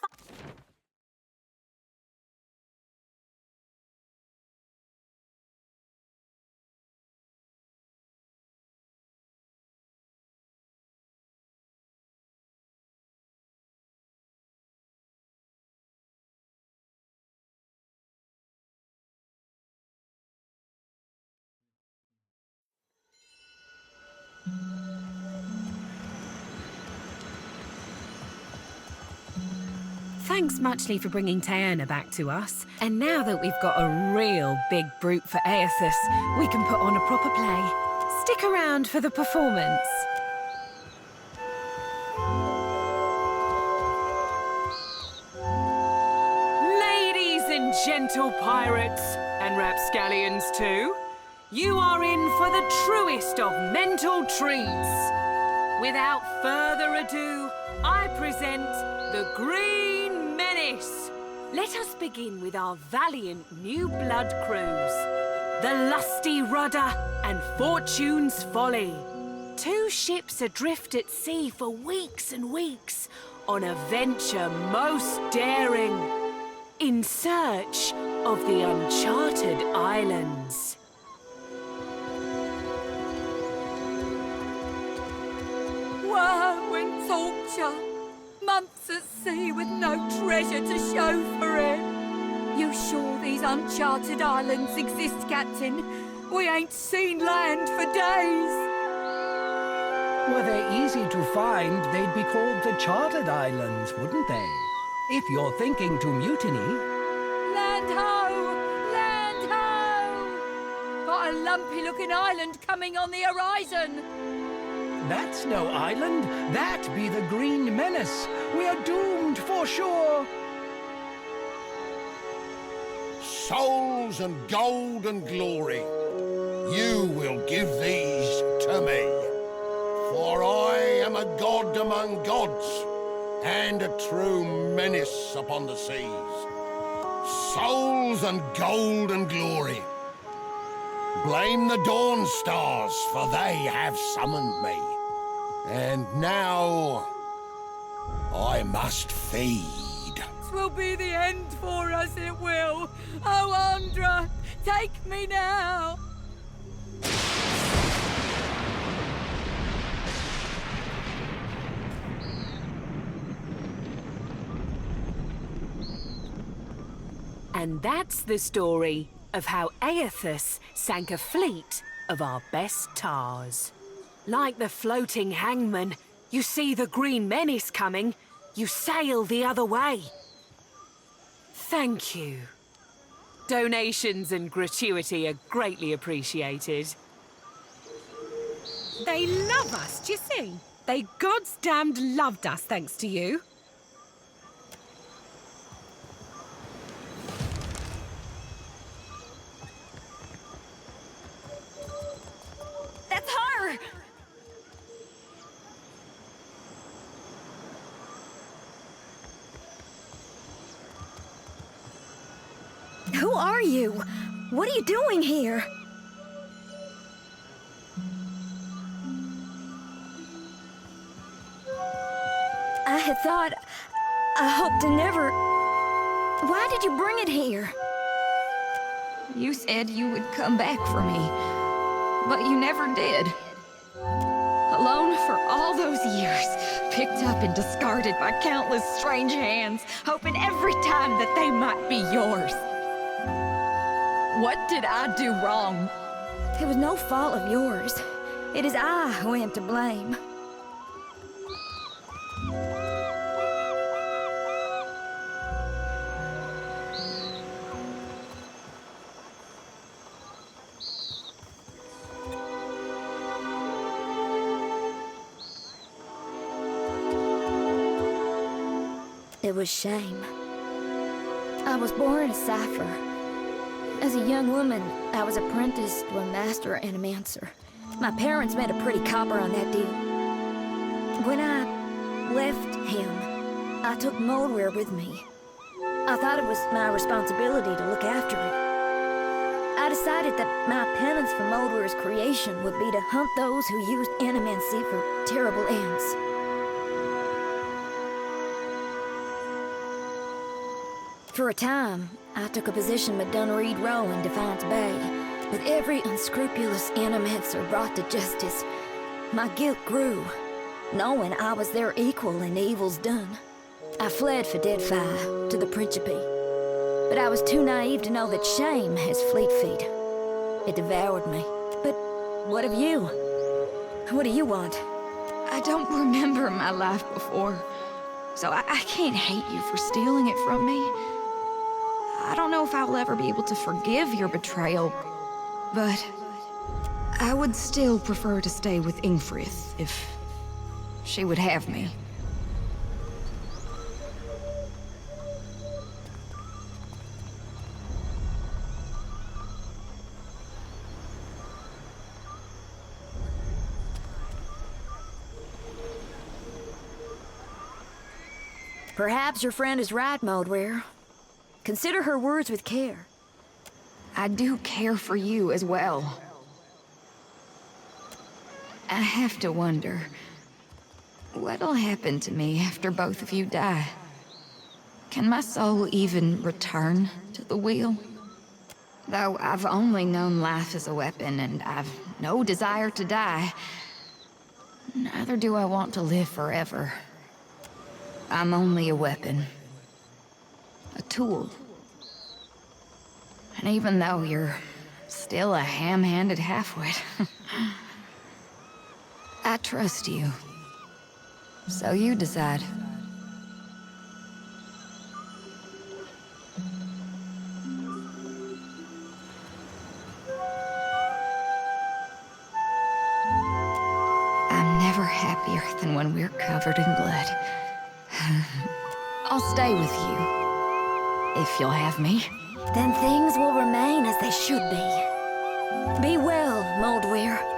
[SPEAKER 20] Thanks muchly for bringing Taena back to us. And now that we've got a real big brute for Aethys, we can put on a proper play. Stick around for the performance. Ladies and gentle pirates, and rapscallions too,
[SPEAKER 7] you are in for the truest of mental treats. Without further ado, I present the Green Menace. Let us begin with our valiant new blood crews. The Lusty Rudder and Fortune's Folly. 2 ships adrift at sea for weeks and weeks on a venture most daring, in search of the uncharted islands.
[SPEAKER 15] Woe and torture. Months at sea with no treasure to show for it. You sure these uncharted islands exist, Captain? We ain't seen land for days.
[SPEAKER 22] Were they easy to find, they'd be called the Chartered Islands, wouldn't they? If you're thinking to mutiny...
[SPEAKER 15] Land ho! Land ho! Got a lumpy-looking island coming on the horizon.
[SPEAKER 22] That's no island. That be the Green Menace. We're doomed for sure.
[SPEAKER 18] Souls and gold and glory, you will give these to me. For I am a god among gods, and a true menace upon the seas. Souls and gold and glory. Blame the dawn stars, for they have summoned me. And now, I must feed.
[SPEAKER 15] Twill be the end for us, it will. Oh, Andra, take me now.
[SPEAKER 7] And that's the story of how Aethys sank a fleet of our best tars. Like the floating hangman, you see the Green Menace coming, you sail the other way. Thank you. Donations and gratuity are greatly appreciated.
[SPEAKER 23] They love us, do you see? They God's damned loved us thanks to you.
[SPEAKER 15] That's her!
[SPEAKER 24] Who are you? What are you doing here? I had thought... I hoped to never... Why did you bring it here?
[SPEAKER 25] You said you would come back for me, but you never did. Alone for all those years, picked up and discarded by countless strange hands, hoping every time that they might be yours. What did I do wrong?
[SPEAKER 24] It was no fault of yours. It is I who am to blame. It was shame. I was born a cipher. As a young woman, I was apprenticed to a master animancer. My parents made a pretty copper on that deal. When I left him, I took Modwyr with me. I thought it was my responsibility to look after it. I decided that my penance for Modwyr's creation would be to hunt those who used animancy for terrible ends. For a time, I took a position with Dunreed Row in Defiance Bay. With every unscrupulous animancer brought to justice, my guilt grew, knowing I was their equal in the evils done. I fled for Deadfire to the Principe, but I was too naive to know that shame has fleet feet. It devoured me. But what of you? What do you want?
[SPEAKER 25] I don't remember my life before, so I can't hate you for stealing it from me. I don't know if I'll ever be able to forgive your betrayal, but I would still prefer to stay with Yngfrith if she would have me.
[SPEAKER 24] Perhaps your friend is right, Modwyr. Consider her words with care.
[SPEAKER 25] I do care for you as well. I have to wonder, what'll happen to me after both of you die? Can my soul even return to the wheel? Though I've only known life as a weapon, and I've no desire to die, neither do I want to live forever. I'm only a weapon. A tool. And even though you're still a ham-handed halfwit, I trust you. So you decide. I'm never happier than when we're covered in blood. I'll stay with you, if you'll have me.
[SPEAKER 24] Then things will remain as they should be. Be well, Modwyr.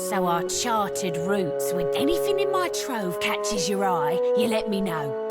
[SPEAKER 23] So our charted routes. When anything in my trove catches your eye, you let me know.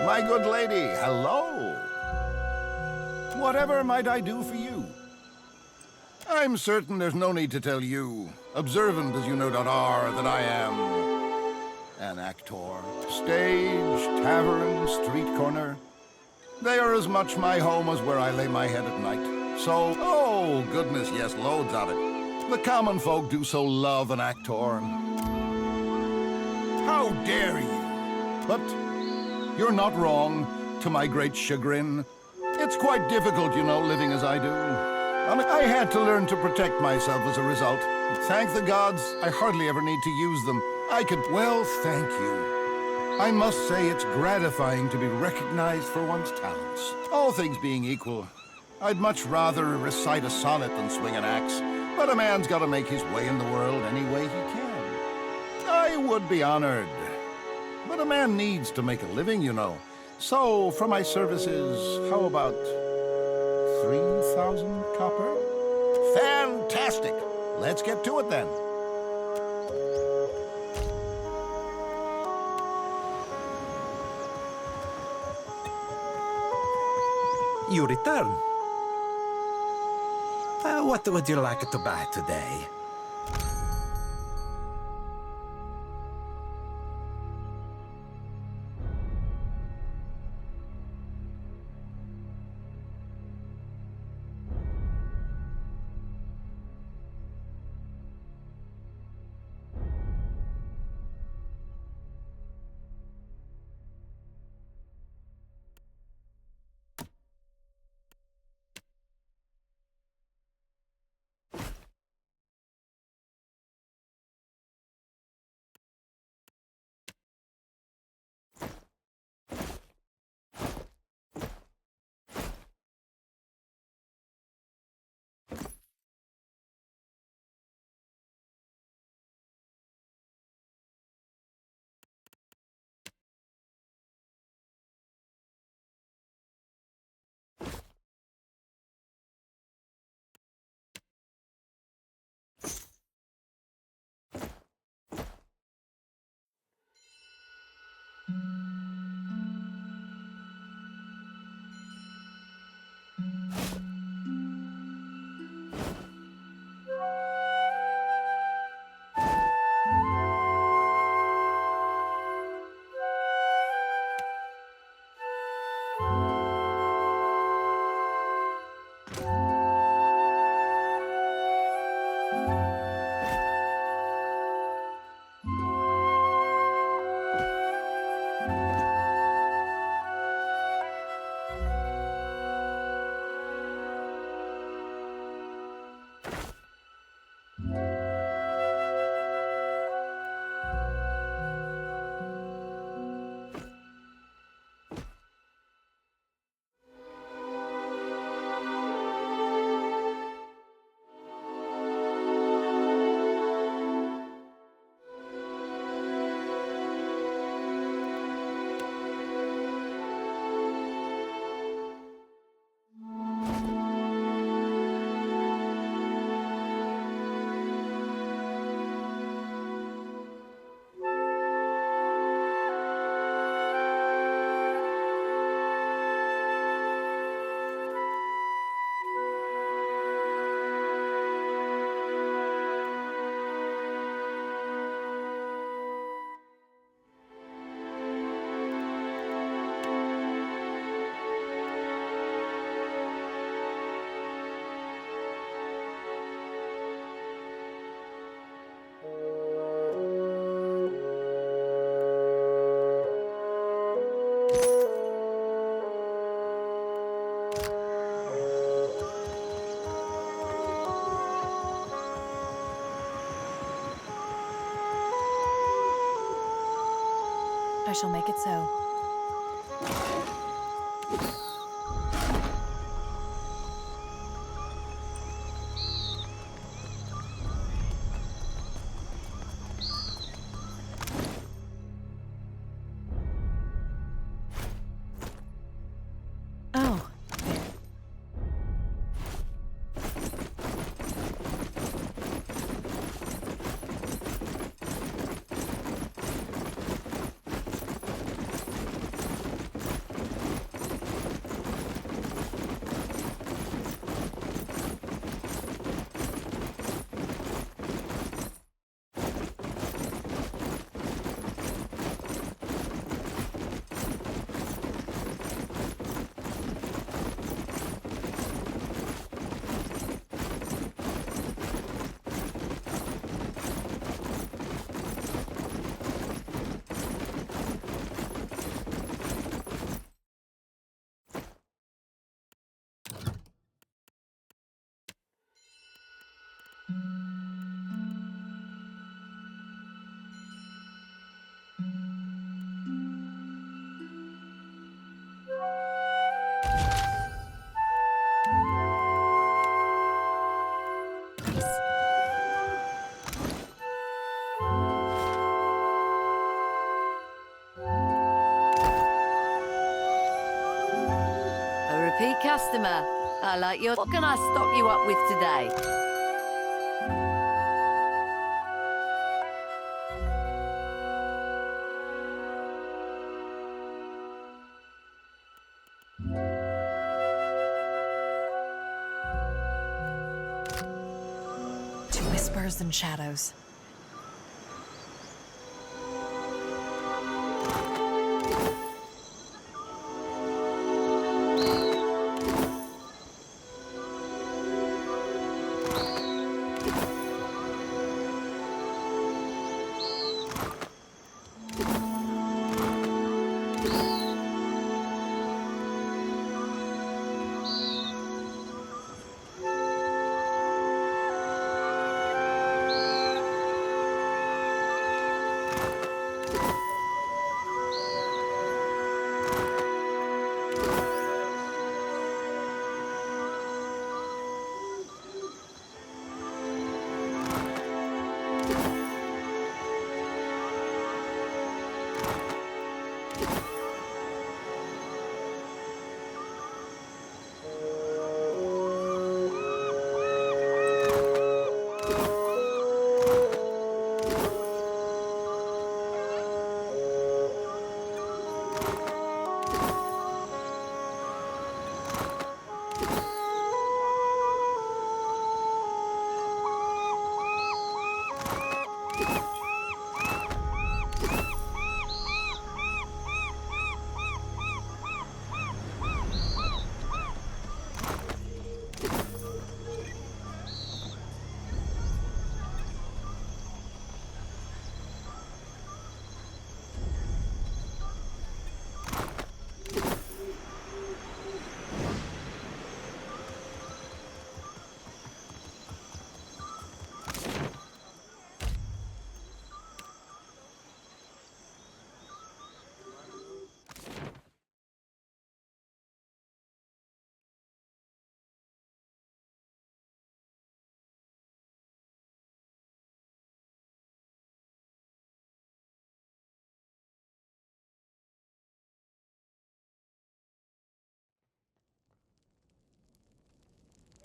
[SPEAKER 18] My good lady, hello. Whatever might I do for you? I'm certain there's no need to tell you, observant as you no doubt are, that I am an actor. Stage, tavern, street corner. They are as much my home as where I lay my head at night. So, oh goodness, yes, loads of it. The common folk do so love an actor. How dare you? But you're not wrong, to my great chagrin. It's quite difficult, you know, living as I do. I had to learn to protect myself as a result. Thank the gods, I hardly ever need to use them. Well, thank you. I must say it's gratifying to be recognized for one's talents. All things being equal, I'd much rather recite a sonnet than swing an axe. But a man's got to make his way in the world any way he can. I would be honored. But a man needs to make a living, you know. So, for my services, how about 3,000 copper? Fantastic! Let's get to it then.
[SPEAKER 5] You return. What would you like to buy today?
[SPEAKER 16] I shall make it so. Oh.
[SPEAKER 6] Repeat customer. I like your... What can I stock you up with today?
[SPEAKER 16] To whispers and shadows.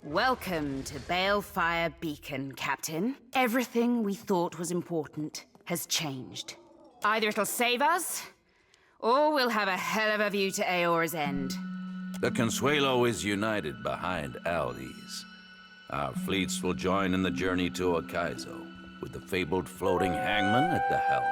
[SPEAKER 19] Welcome to Balefire Beacon, Captain. Everything we thought was important has changed. Either it'll save us, or we'll have a hell of a view to Eora's end.
[SPEAKER 13] The Consuelo is united behind Aldis. Our fleets will join in the journey to Okaizo, with the fabled floating hangman at the helm.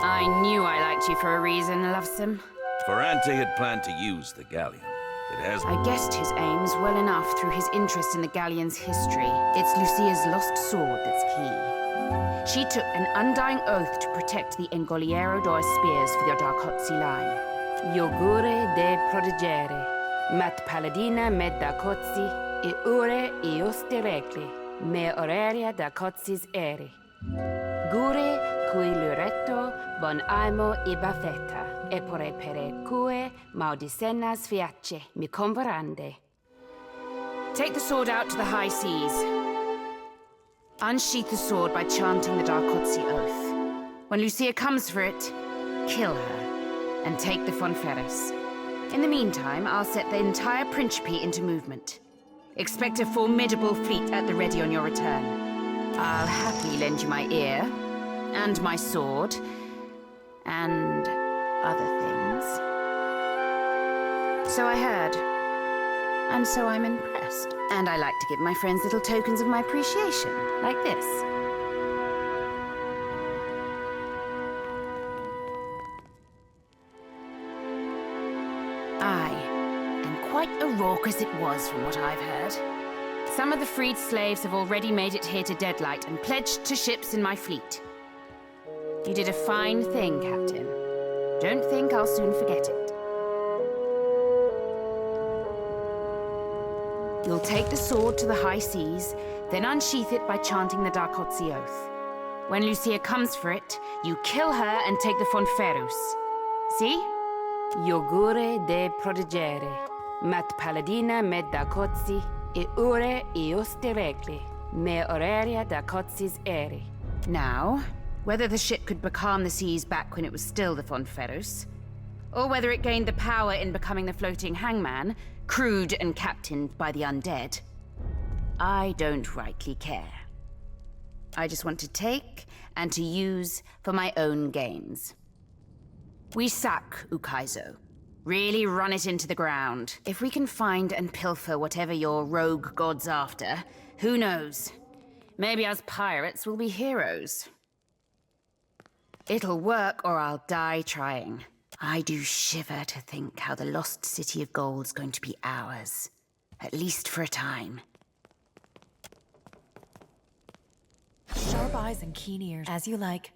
[SPEAKER 19] I knew I liked you for a reason, Lovesome.
[SPEAKER 13] Furrante had planned to use the galleon.
[SPEAKER 19] I guessed his aims well enough through his interest in the galleon's history. It's Lucia's lost sword that's key. She took an undying oath to protect the Engoliero d'Or spears for the Darkotsi line. Iogure de protegere, mat paladina med Darkotsi, e ure ioste regle, me oraria Darkotsis ere. Gure cui luretto bon aimo ibafeta. E pore pere cue maudicenas fiace mi convorande. Take the sword out to the high seas. Unsheath the sword by chanting the Darkotsi oath. When Lucia comes for it, kill her and take the Fonferros. In the meantime, I'll set the entire Principe into movement. Expect a formidable fleet at the ready on your return. I'll happily lend you my ear, and my sword, and other things. So I heard. And so I'm impressed. And I like to give my friends little tokens of my appreciation, like this. Aye, and quite a raucous it was from what I've heard. Some of the freed slaves have already made it here to Deadlight and pledged to ships in my fleet. You did a fine thing, Captain. Don't think I'll soon forget it. You'll take the sword to the high seas, then unsheath it by chanting the Darkotsi oath. When Lucia comes for it, you kill her and take the Fonferros. See? Iogure de protegere, mat paladina med Darkotsi, e ure ioste regle, me oraria Darkotsis ere. Now, whether the ship could becalm the seas back when it was still the Fonferros, or whether it gained the power in becoming the floating hangman, crewed and captained by the undead. I don't rightly care. I just want to take and to use for my own gains. We sack Ukaizo. Really run it into the ground. If we can find and pilfer whatever your rogue god's after, who knows? Maybe us pirates will be heroes. It'll work or I'll die trying. I do shiver to think how the lost city of gold's going to be ours. At least for a time.
[SPEAKER 16] Sharp eyes and keen ears, as you like.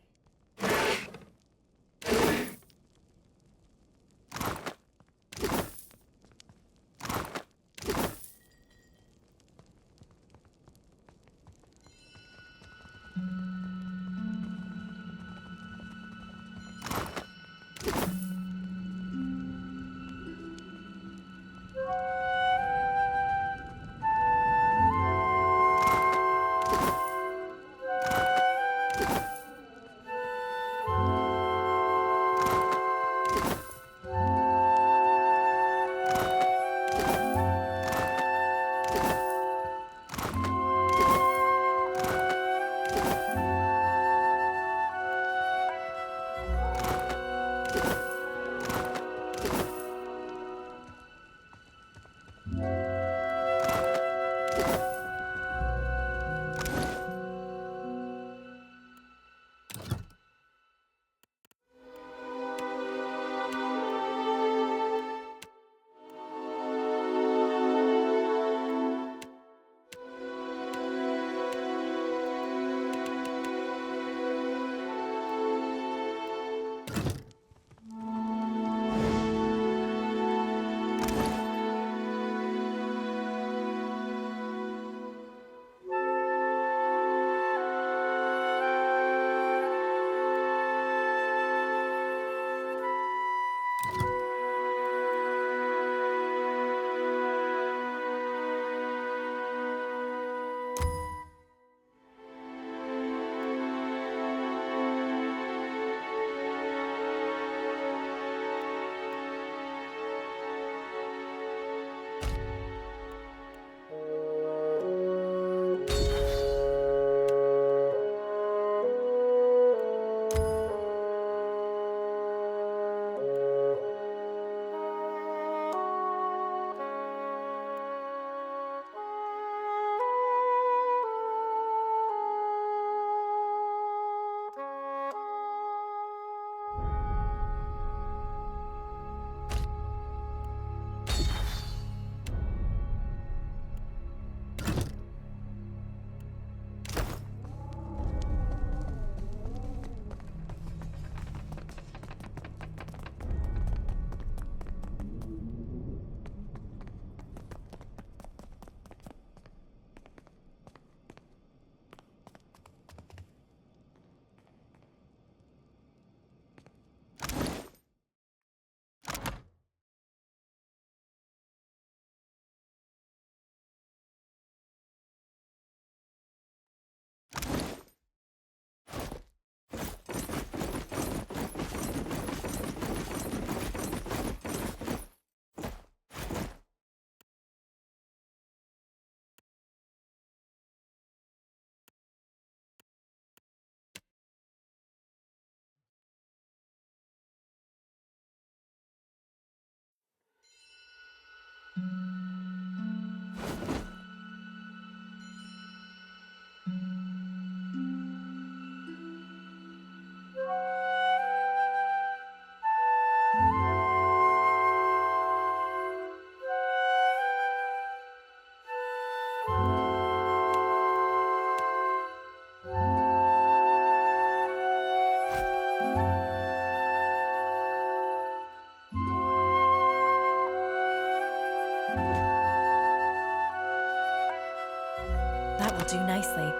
[SPEAKER 16] That will do nicely.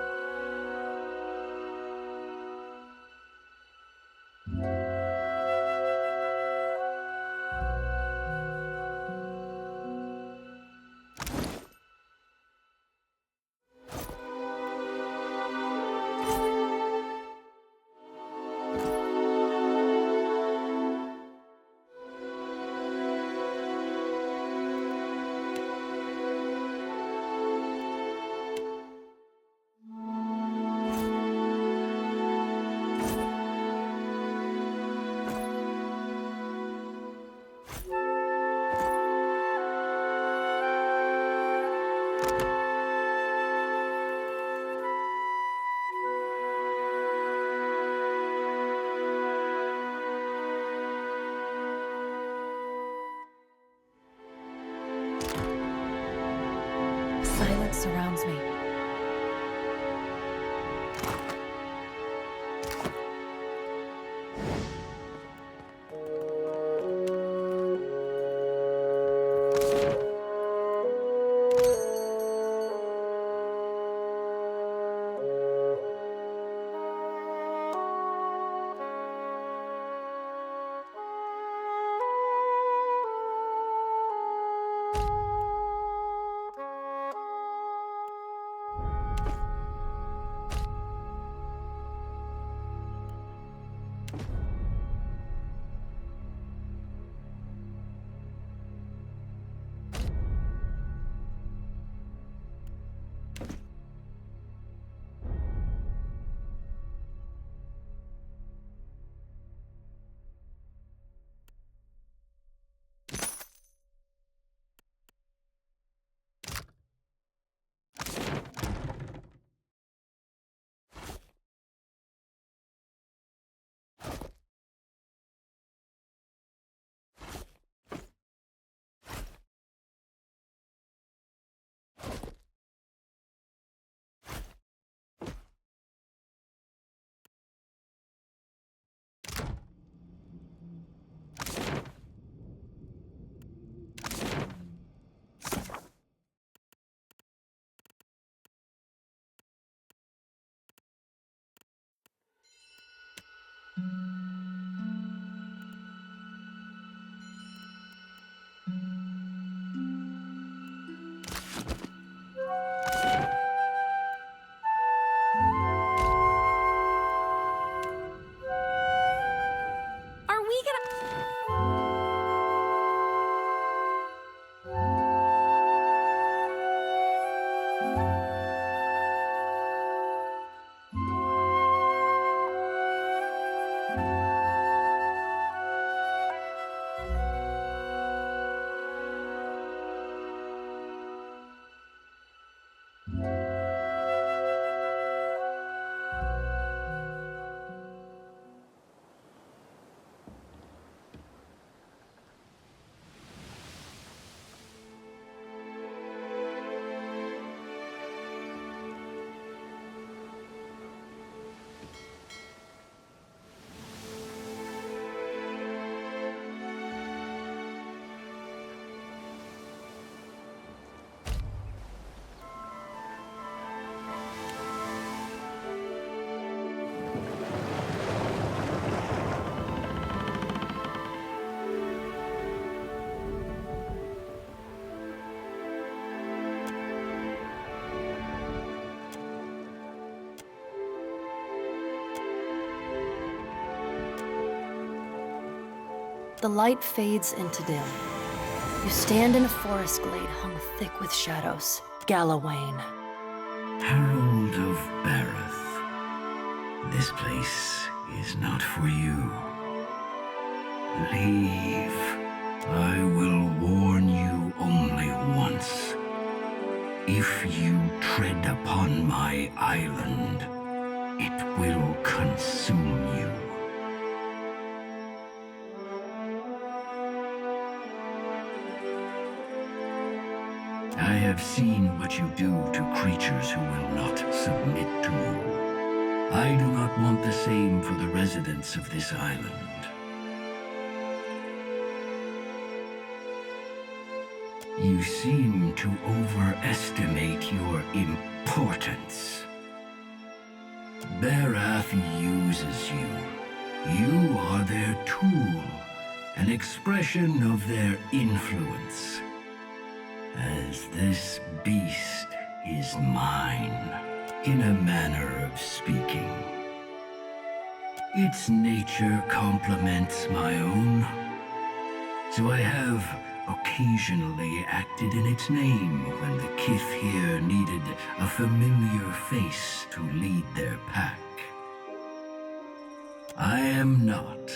[SPEAKER 16] surrounds me.
[SPEAKER 1] The light fades into dim. You stand in a forest glade hung thick with shadows. Galawain.
[SPEAKER 4] Herald of Bareth, this place is not for you. Leave. I will warn you only once. If you tread upon my island, it will consume you. I have seen what you do to creatures who will not submit to you. I do not want the same for the residents of this island. You seem to overestimate your importance. Barath uses you. You are their tool, an expression of their influence. As this beast is mine, in a manner of speaking. Its nature complements my own, so I have occasionally acted in its name when the Kith here needed a familiar face to lead their pack. I am not,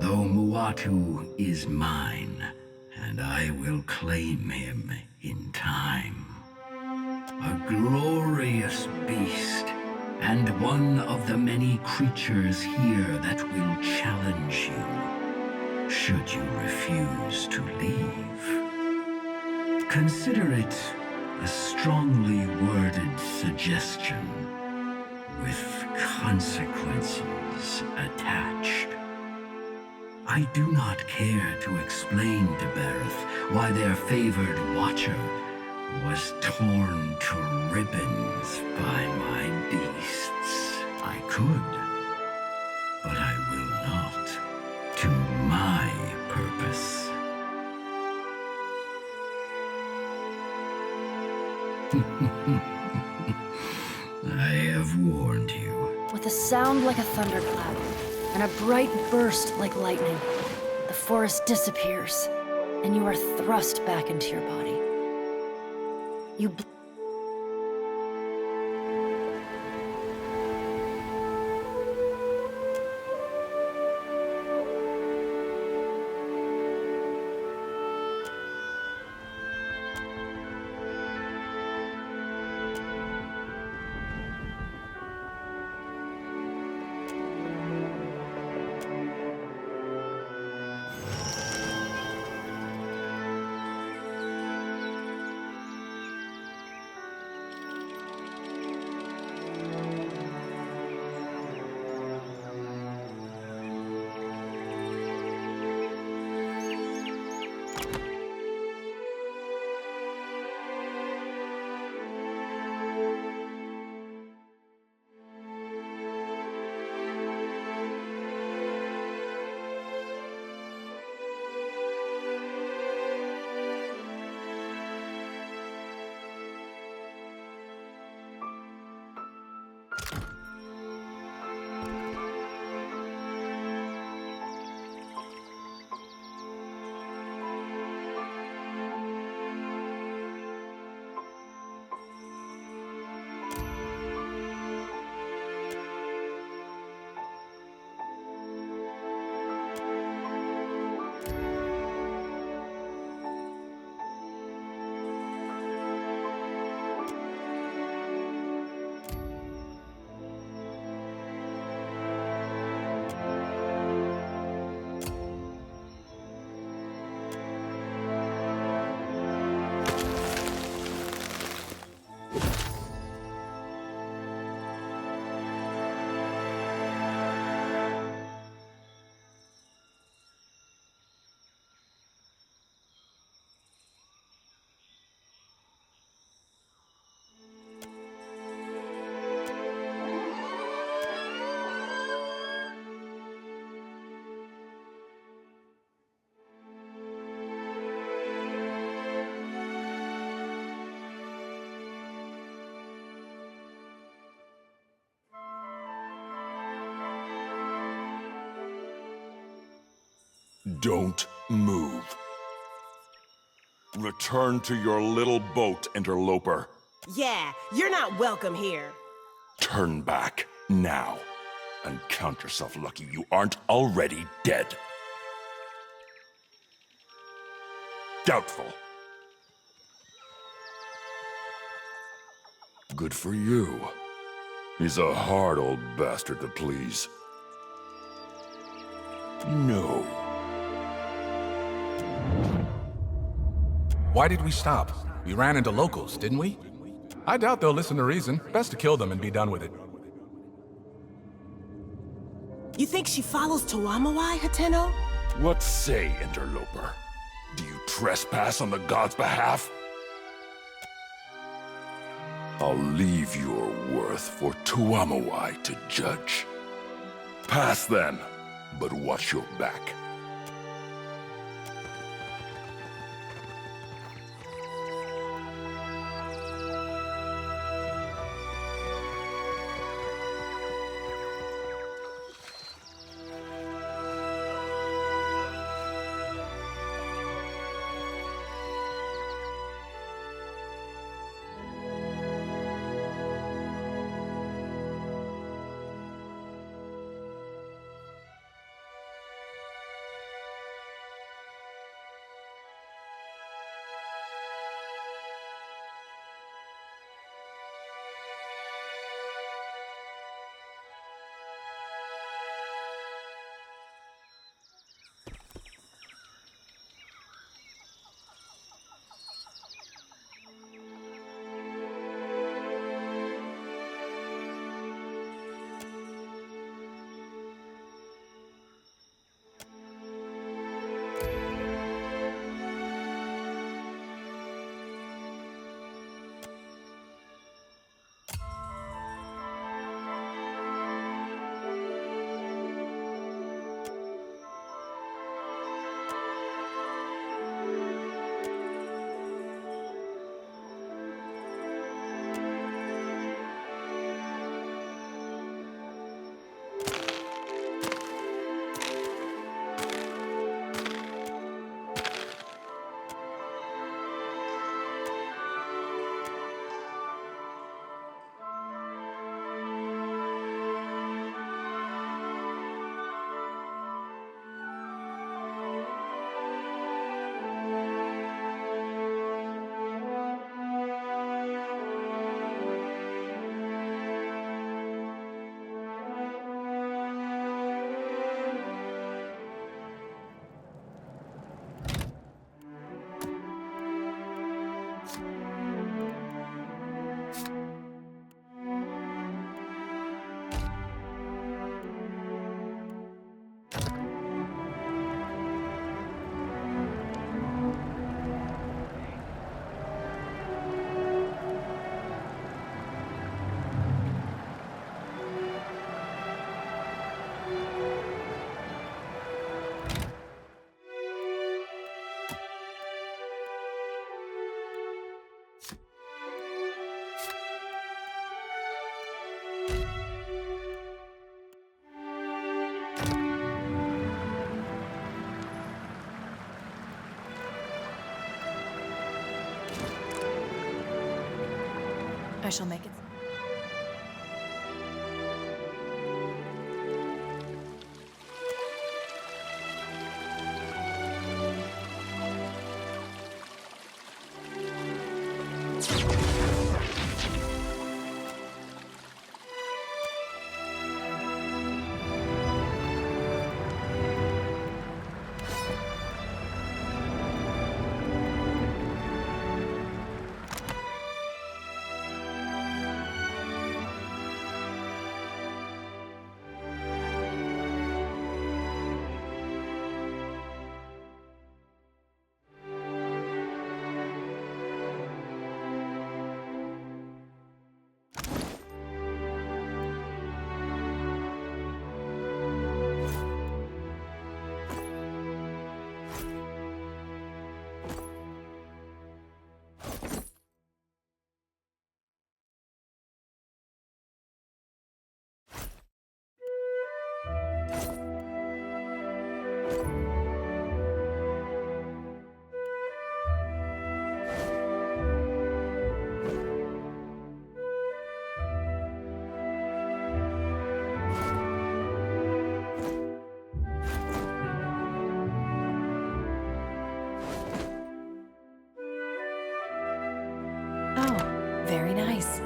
[SPEAKER 4] though Muatu is mine, and I will claim him in time. A glorious beast, and one of the many creatures here that will challenge you, should you refuse to leave. Consider it A strongly worded suggestion with consequences attached. I do not care to explain to Bereth why their favored watcher was torn to ribbons by my beasts. I could, but I will not. To my purpose. I have warned you.
[SPEAKER 1] With a sound like a thunderclap, and a bright burst like lightning, the forest disappears, and you are thrust back into your body. You
[SPEAKER 8] Don't move. Return to your little boat, interloper.
[SPEAKER 9] Yeah, you're not welcome here.
[SPEAKER 8] Turn back, now. And count yourself lucky you aren't already dead. Doubtful. Good for you. He's a hard old bastard to please. No.
[SPEAKER 10] Why did we stop? We ran into locals, didn't we? I doubt they'll listen to reason. Best to kill them and be done with it.
[SPEAKER 9] You think she follows Toamowhai, Hateno?
[SPEAKER 8] What say, interloper? Do you trespass on the gods' behalf? I'll leave your worth for Toamowhai to judge. Pass then, but watch your back.
[SPEAKER 16] I shall make it. Very nice.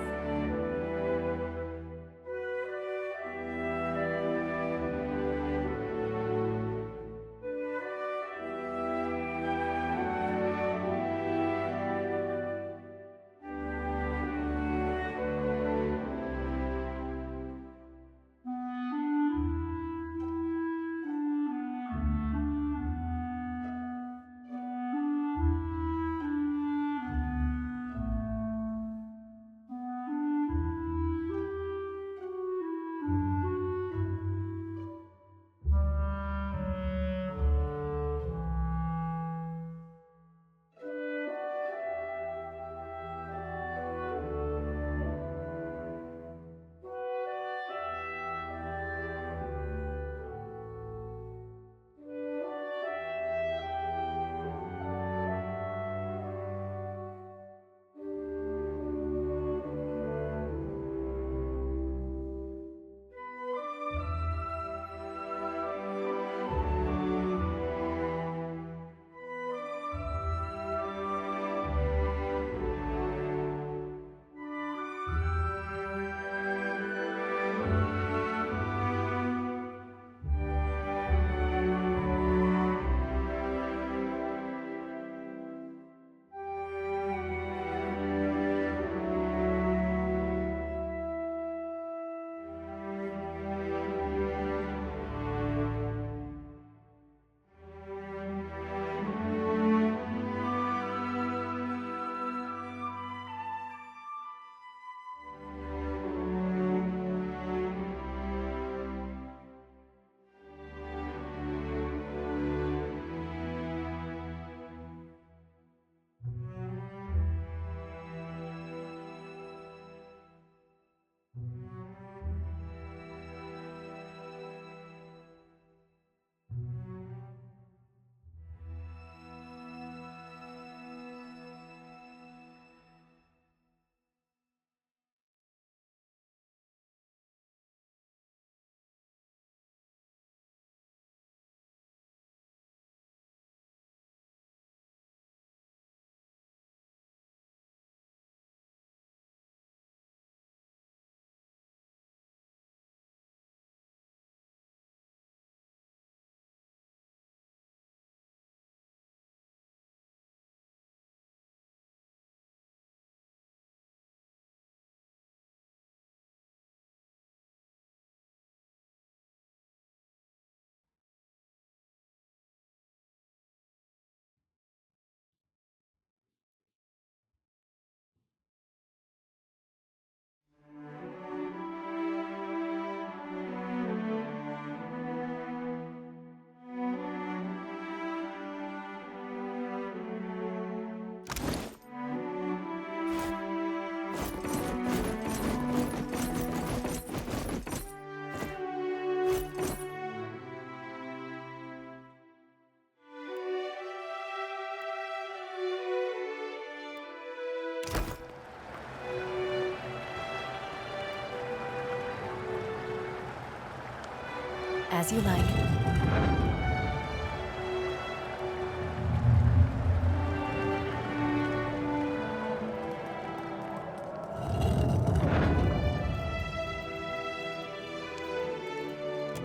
[SPEAKER 16] As you like.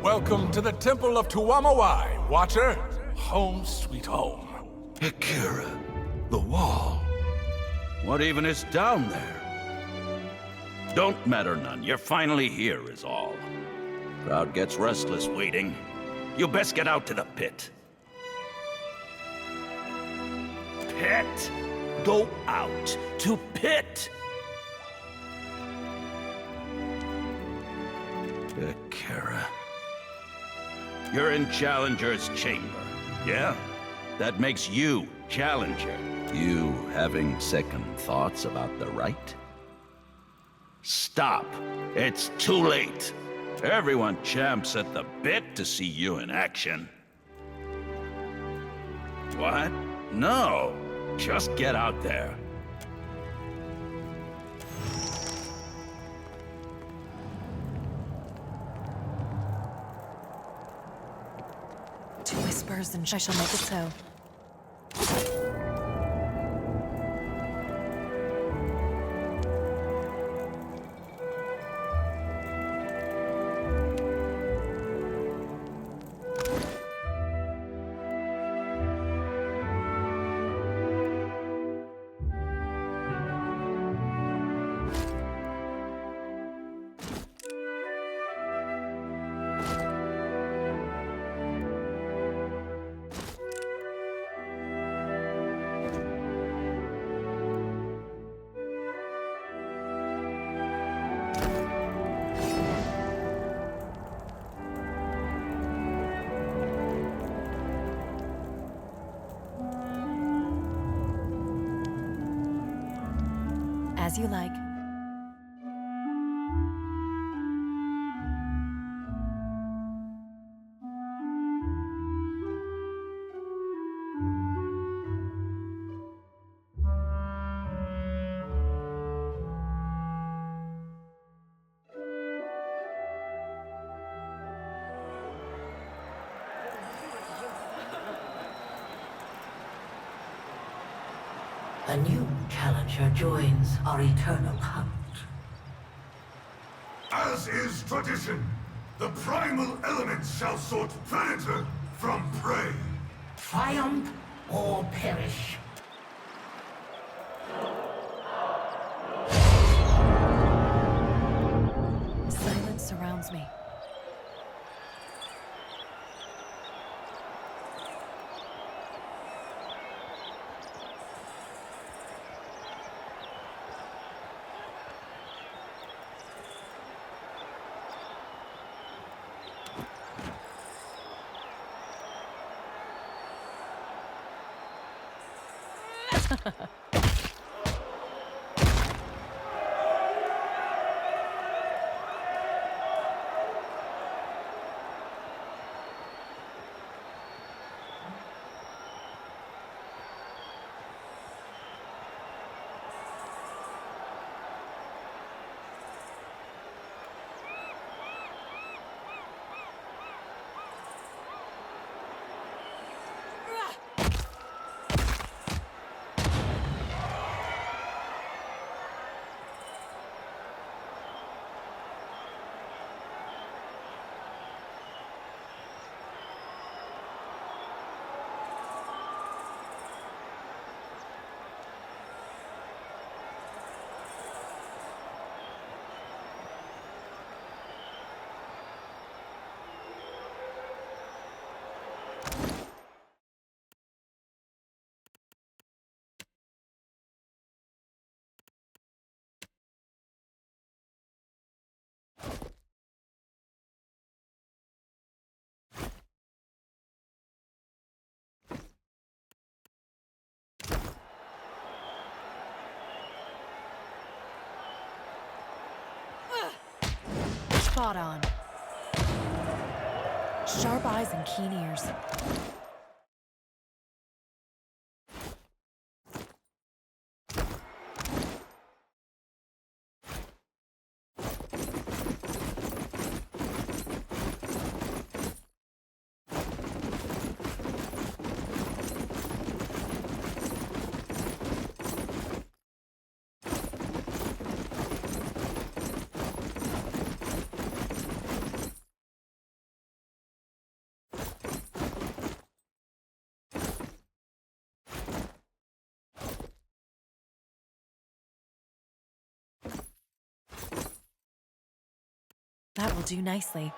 [SPEAKER 10] Welcome to the Temple of Toamowhai, Watcher. Home sweet home.
[SPEAKER 13] Akira, the wall. What even is down there? Don't matter none. You're finally here is all. Crowd gets restless waiting. You best get out to the pit. Pit? Go out to pit! Akira. You're in Challenger's chamber, yeah? That makes you Challenger. You having second thoughts about the right? Stop. It's too late. Everyone champs at the bit to see you in action. What? No. Just get out there.
[SPEAKER 16] Two whispers and I shall make it so. As you like.
[SPEAKER 2] A new challenger joins our eternal hunt.
[SPEAKER 3] As is tradition, the primal elements shall sort predator from prey.
[SPEAKER 2] Triumph or perish.
[SPEAKER 16] Silence surrounds me. Spot on. Sharp eyes and keen ears. That will do nicely.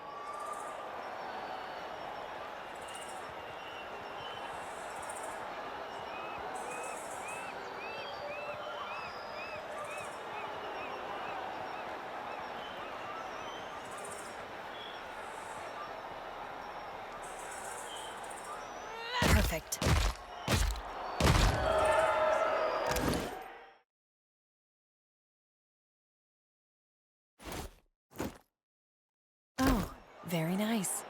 [SPEAKER 16] Perfect. Oh, very nice.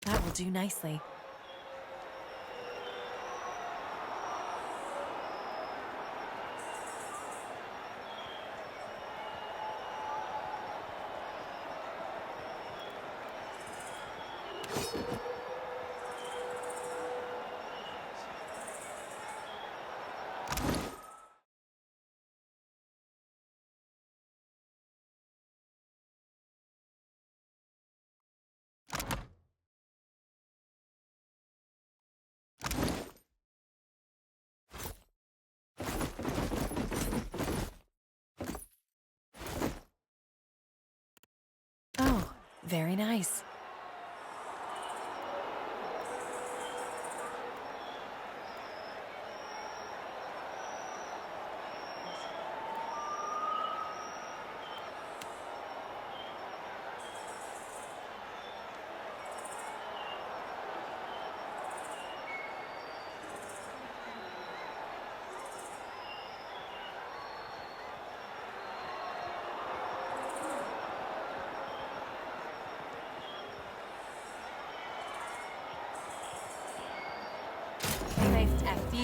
[SPEAKER 16] That will do nicely. Oh, very nice.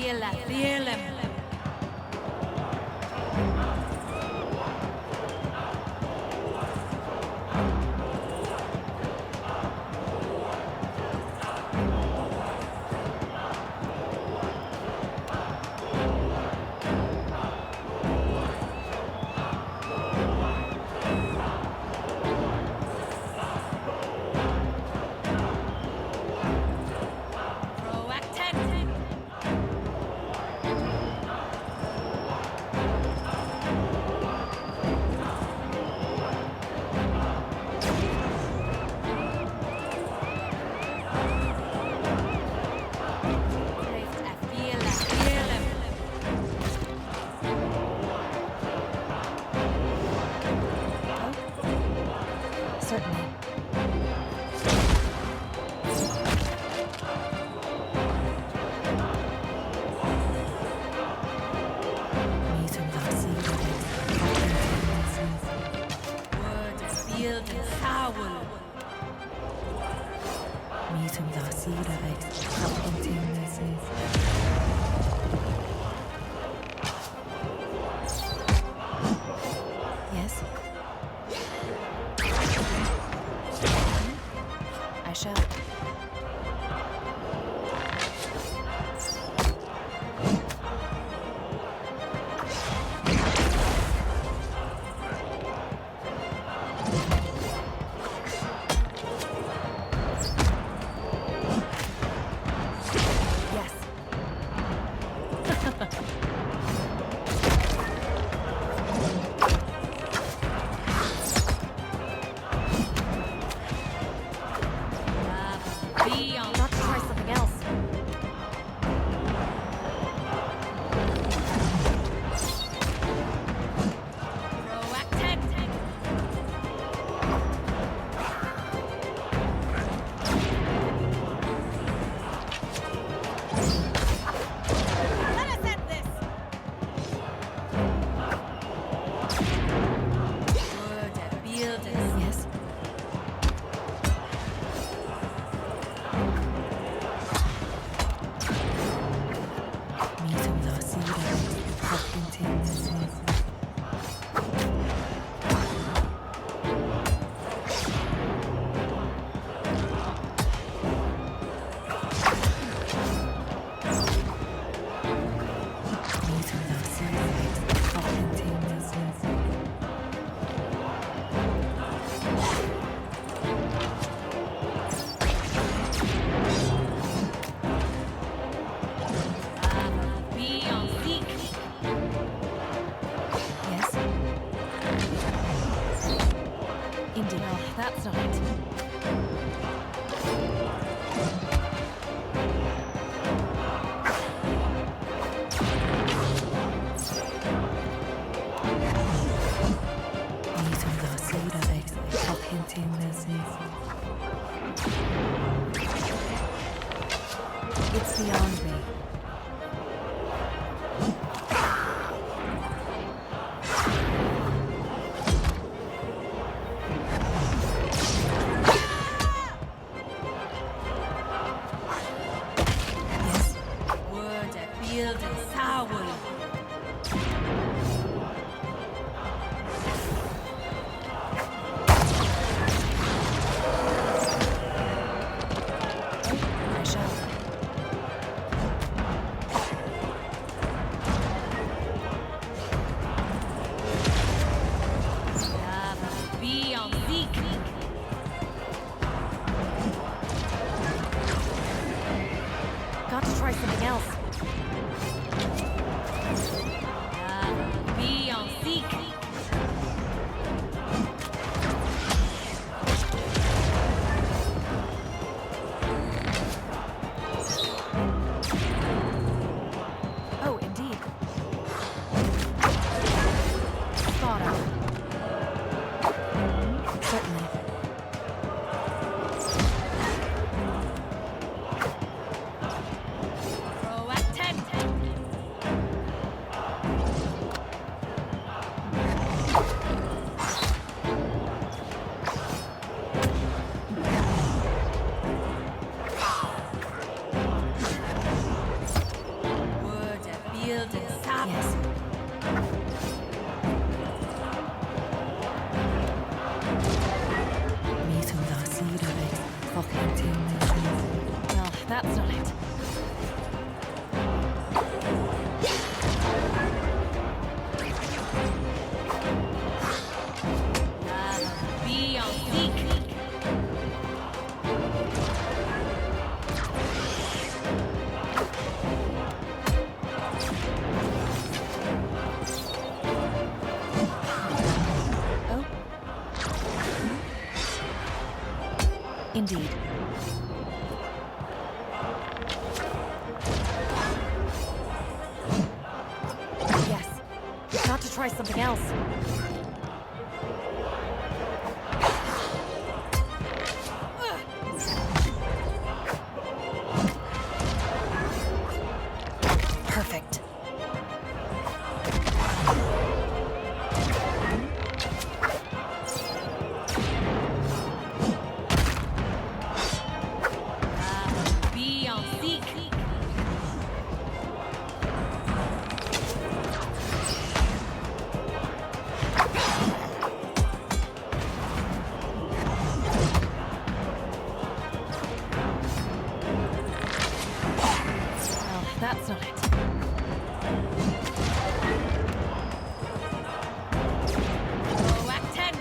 [SPEAKER 23] Vela. Yes? I shall.
[SPEAKER 16] Indeed. No, that's not it. It's beyond me. Yes. Word a field and sour. That's not it. Indeed. Yes. Got to try something else. Perfect. That's not it. Oh, Act 10.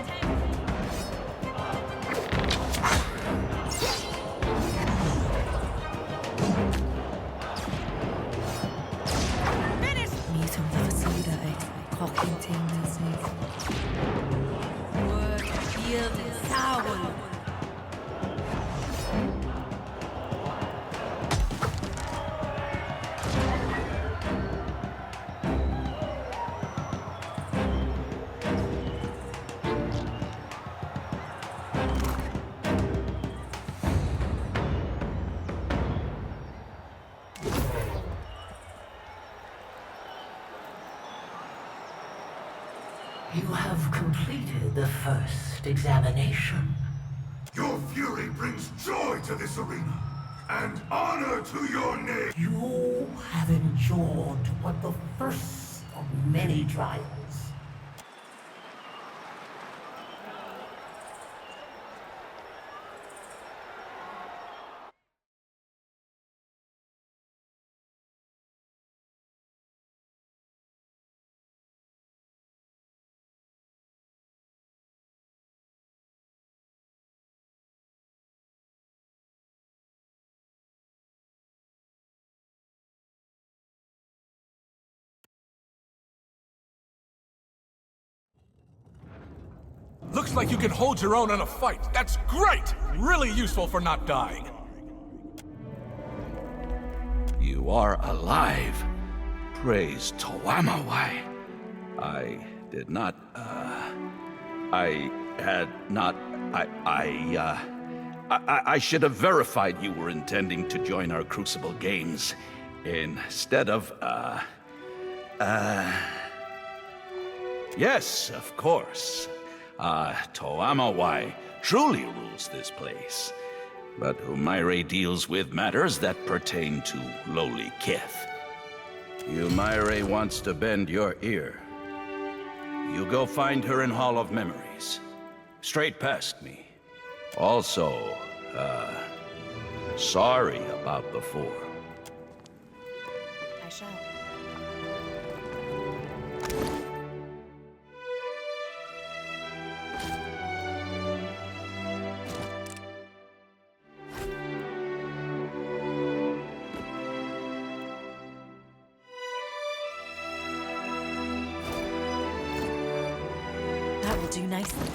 [SPEAKER 16] Finish. Meetum facida et cockinting music. Word field is sour.
[SPEAKER 2] You have completed the first examination.
[SPEAKER 3] Your fury brings joy to this arena, and honor to your name.
[SPEAKER 2] You have endured but the first of many trials.
[SPEAKER 10] Looks like you can hold your own in a fight. That's great! Really useful for not dying.
[SPEAKER 13] You are alive. Praise Toamowhai. I did not, I should have verified you were intending to join our Crucible games instead of, Yes, of course. Toamowhai truly rules this place. But Umaire deals with matters that pertain to lowly kith. Umaire wants to bend your ear. You go find her in Hall of Memories. Straight past me. Also, sorry about before.
[SPEAKER 16] I shall. That will do nicely.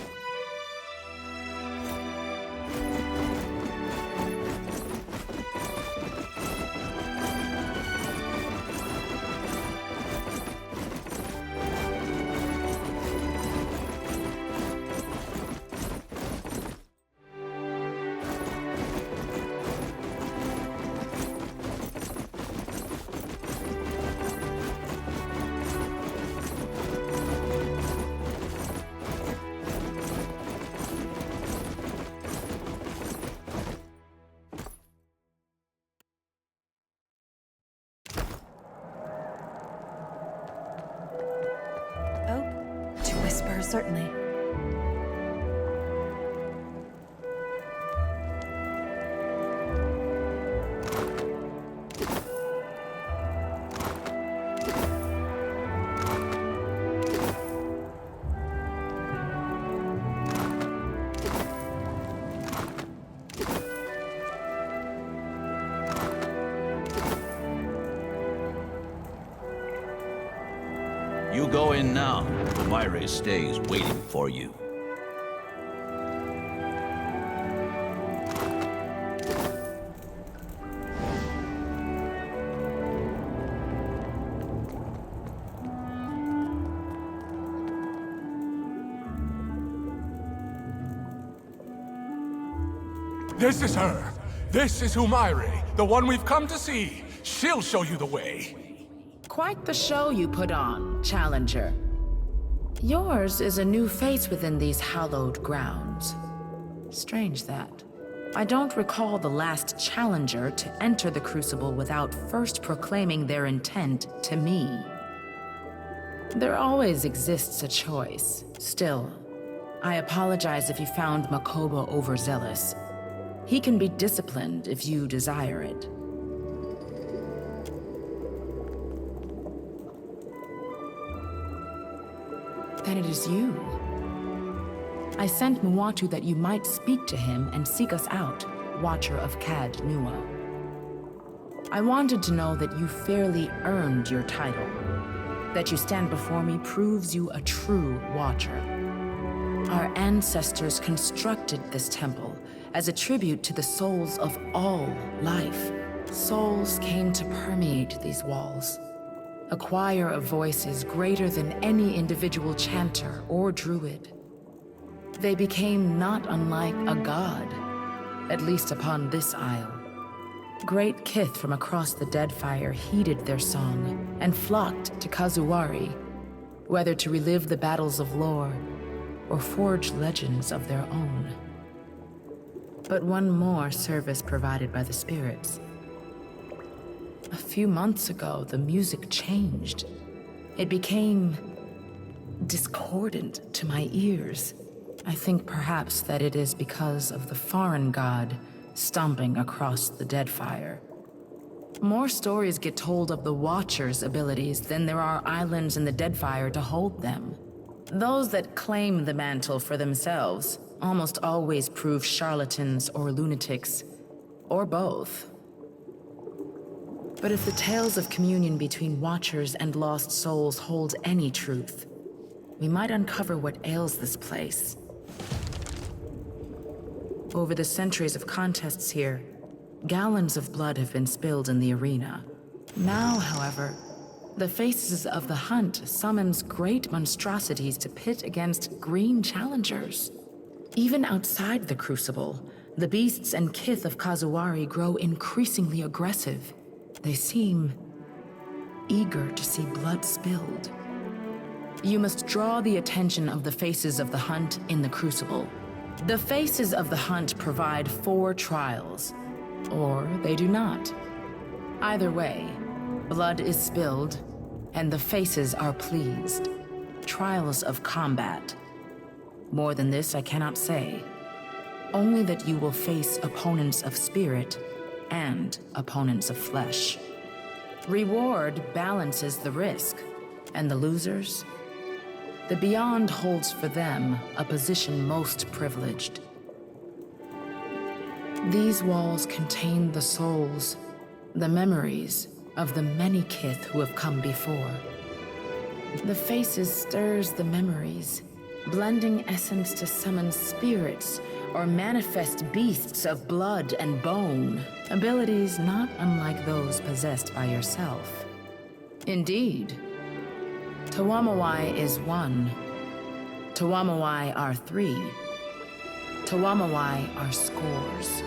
[SPEAKER 16] Certainly.
[SPEAKER 13] You go in now. Umaire stays waiting for you.
[SPEAKER 10] This is her. This is Umaire, the one we've come to see. She'll show you the way.
[SPEAKER 11] Quite the show you put on, Challenger. Yours is a new face within these hallowed grounds. Strange that. I don't recall the last Challenger to enter the Crucible without first proclaiming their intent to me. There always exists a choice. Still, I apologize if you found Makoba overzealous. He can be disciplined if you desire it. Then it is you. I sent Muatu that you might speak to him and seek us out, Watcher of Cad Nua. I wanted to know that you fairly earned your title. That you stand before me proves you a true Watcher. Our ancestors constructed this temple as a tribute to the souls of all life. Souls came to permeate these walls. A choir of voices greater than any individual chanter or druid. They became not unlike a god, at least upon this isle. Great kith from across the Deadfire heeded their song and flocked to Kazuwari, whether to relive the battles of lore or forge legends of their own. But one more service provided by the spirits. A few months ago, the music changed. It became discordant to my ears. I think perhaps that it is because of the foreign god stomping across the Deadfire. More stories get told of the Watcher's abilities than there are islands in the Deadfire to hold them. Those that claim the mantle for themselves almost always prove charlatans or lunatics, or both. But if the tales of communion between Watchers and lost souls hold any truth, we might uncover what ails this place. Over the centuries of contests here, gallons of blood have been spilled in the arena. Now, however, the Faces of the Hunt summons great monstrosities to pit against green challengers. Even outside the Crucible, the beasts and kith of Kazuari grow increasingly aggressive. They seem eager to see blood spilled. You must draw the attention of the Faces of the Hunt in the Crucible. The Faces of the Hunt provide 4 trials, or they do not. Either way, blood is spilled, and the Faces are pleased. Trials of combat. More than this I cannot say. Only that you will face opponents of spirit and opponents of flesh. Reward balances the risk, and the losers? The Beyond holds for them a position most privileged. These walls contain the souls, the memories of the many kith who have come before. The Faces stirs the memories, blending essence to summon spirits or manifest beasts of blood and bone, abilities not unlike those possessed by yourself. Indeed, Toamowhai is 1. Toamowhai are 3. Toamowhai are scores.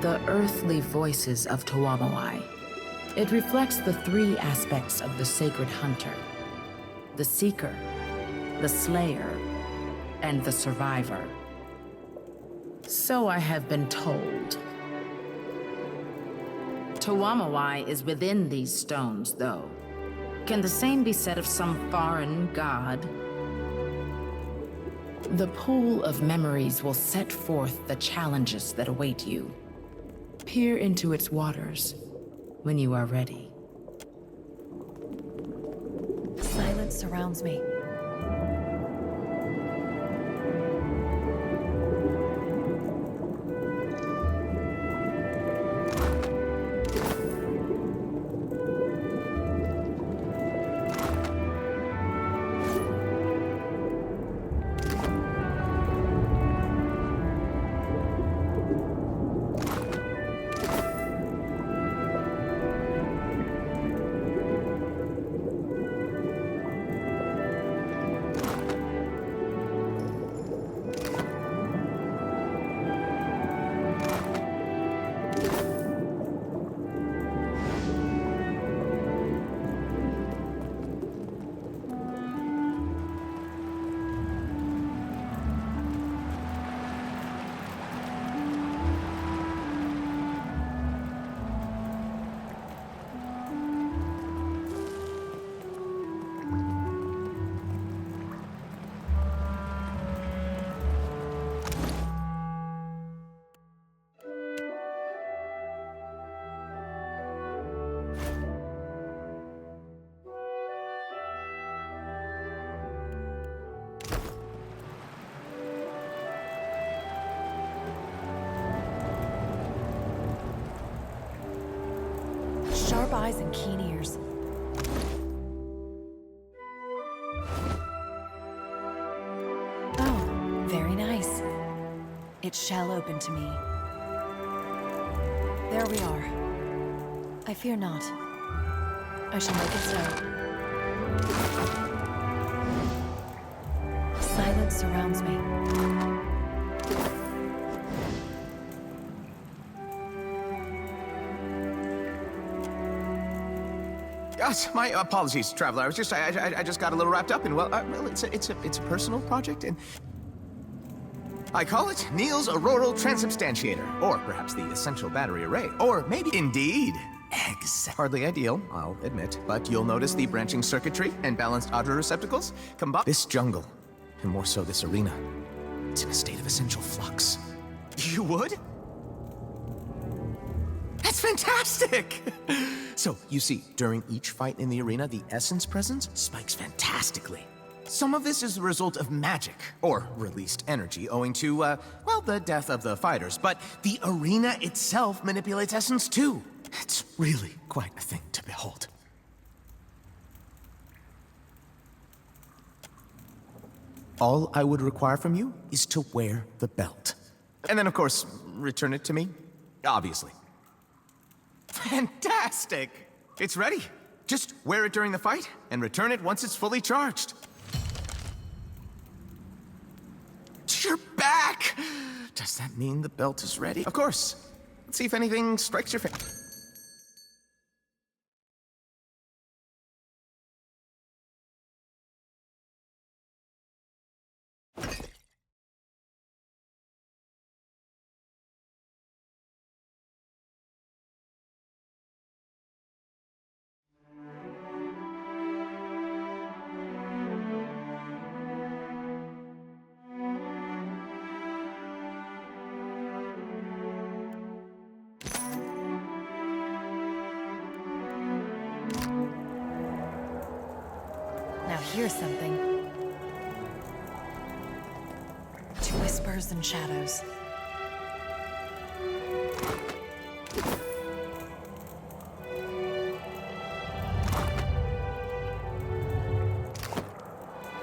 [SPEAKER 11] The earthly voices of Toamowhai. It reflects the 3 aspects of the sacred hunter: the seeker, the slayer, and the survivor. So I have been told. Toamowhai is within these stones, though. Can the same be said of some foreign god? The pool of memories will set forth the challenges that await you. Peer into its waters when you are ready.
[SPEAKER 16] Silence surrounds me. Sharp eyes and keen ears. Oh, very nice. It shall open to me. There we are. I fear not. I shall make it so. Silence surrounds me.
[SPEAKER 12] My apologies, Traveler. I just got a little wrapped up in, well, it's a personal project, and I call it Neil's Auroral Transubstantiator, or perhaps the Essential Battery Array, or maybe indeed eggs. Hardly ideal, I'll admit, but you'll notice the branching circuitry and balanced audio receptacles combine. This jungle, and more so this arena, it's in a state of essential flux. You would? That's fantastic! So, you see, during each fight in the arena, the essence presence spikes fantastically. Some of this is the result of magic, or released energy, owing to, well, the death of the fighters. But the arena itself manipulates essence too. It's really quite a thing to behold. All I would require from you is to wear the belt. And then, of course, return it to me. Obviously. Fantastic! It's ready. Just wear it during the fight, and return it once it's fully charged. You're back! Does that mean the belt is ready? Of course. Let's see if anything strikes your fancy.
[SPEAKER 16] Here's something. To whispers and shadows.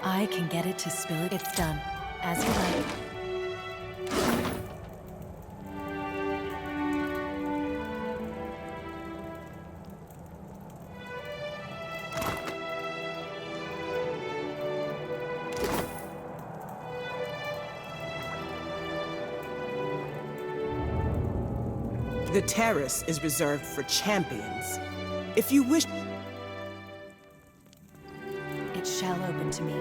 [SPEAKER 16] I can get it to spill it. It's done. As you like.
[SPEAKER 9] The terrace is reserved for champions. If you wish...
[SPEAKER 16] It shall open to me.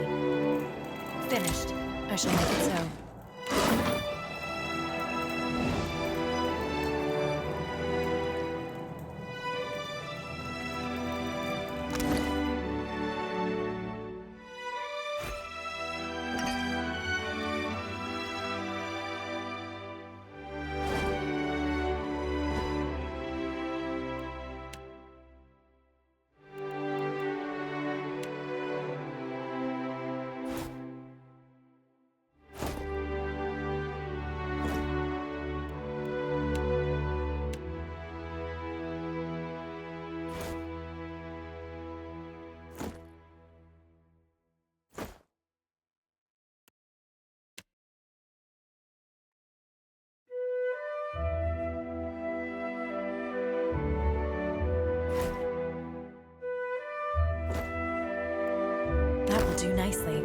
[SPEAKER 16] Finished. I shall make it so. Do nicely.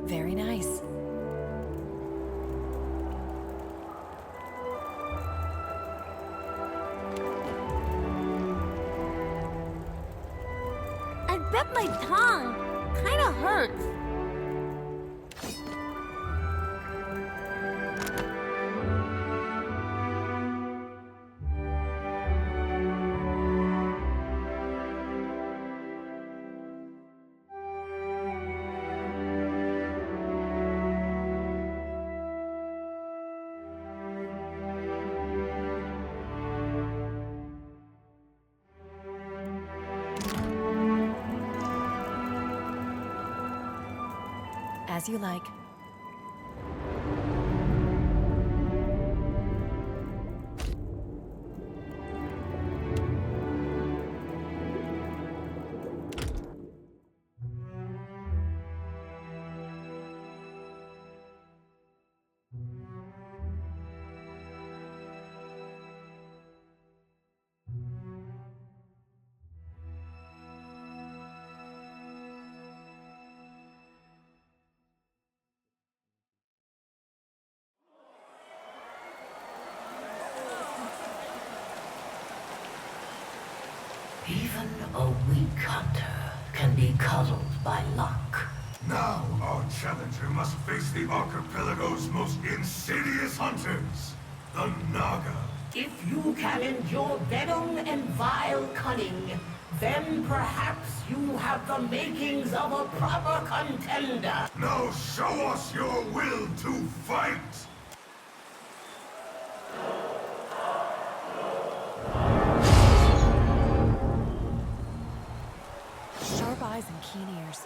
[SPEAKER 16] Very nice.
[SPEAKER 14] I bet my tongue kinda hurts.
[SPEAKER 16] As you like.
[SPEAKER 2] A weak hunter can be cuddled by luck.
[SPEAKER 3] Now our challenger must face the archipelago's most insidious hunters, the Nāga.
[SPEAKER 7] If you can endure venom and vile cunning, then perhaps you have the makings of a proper contender.
[SPEAKER 3] Now show us your will to fight!
[SPEAKER 16] Sharp eyes and keen ears.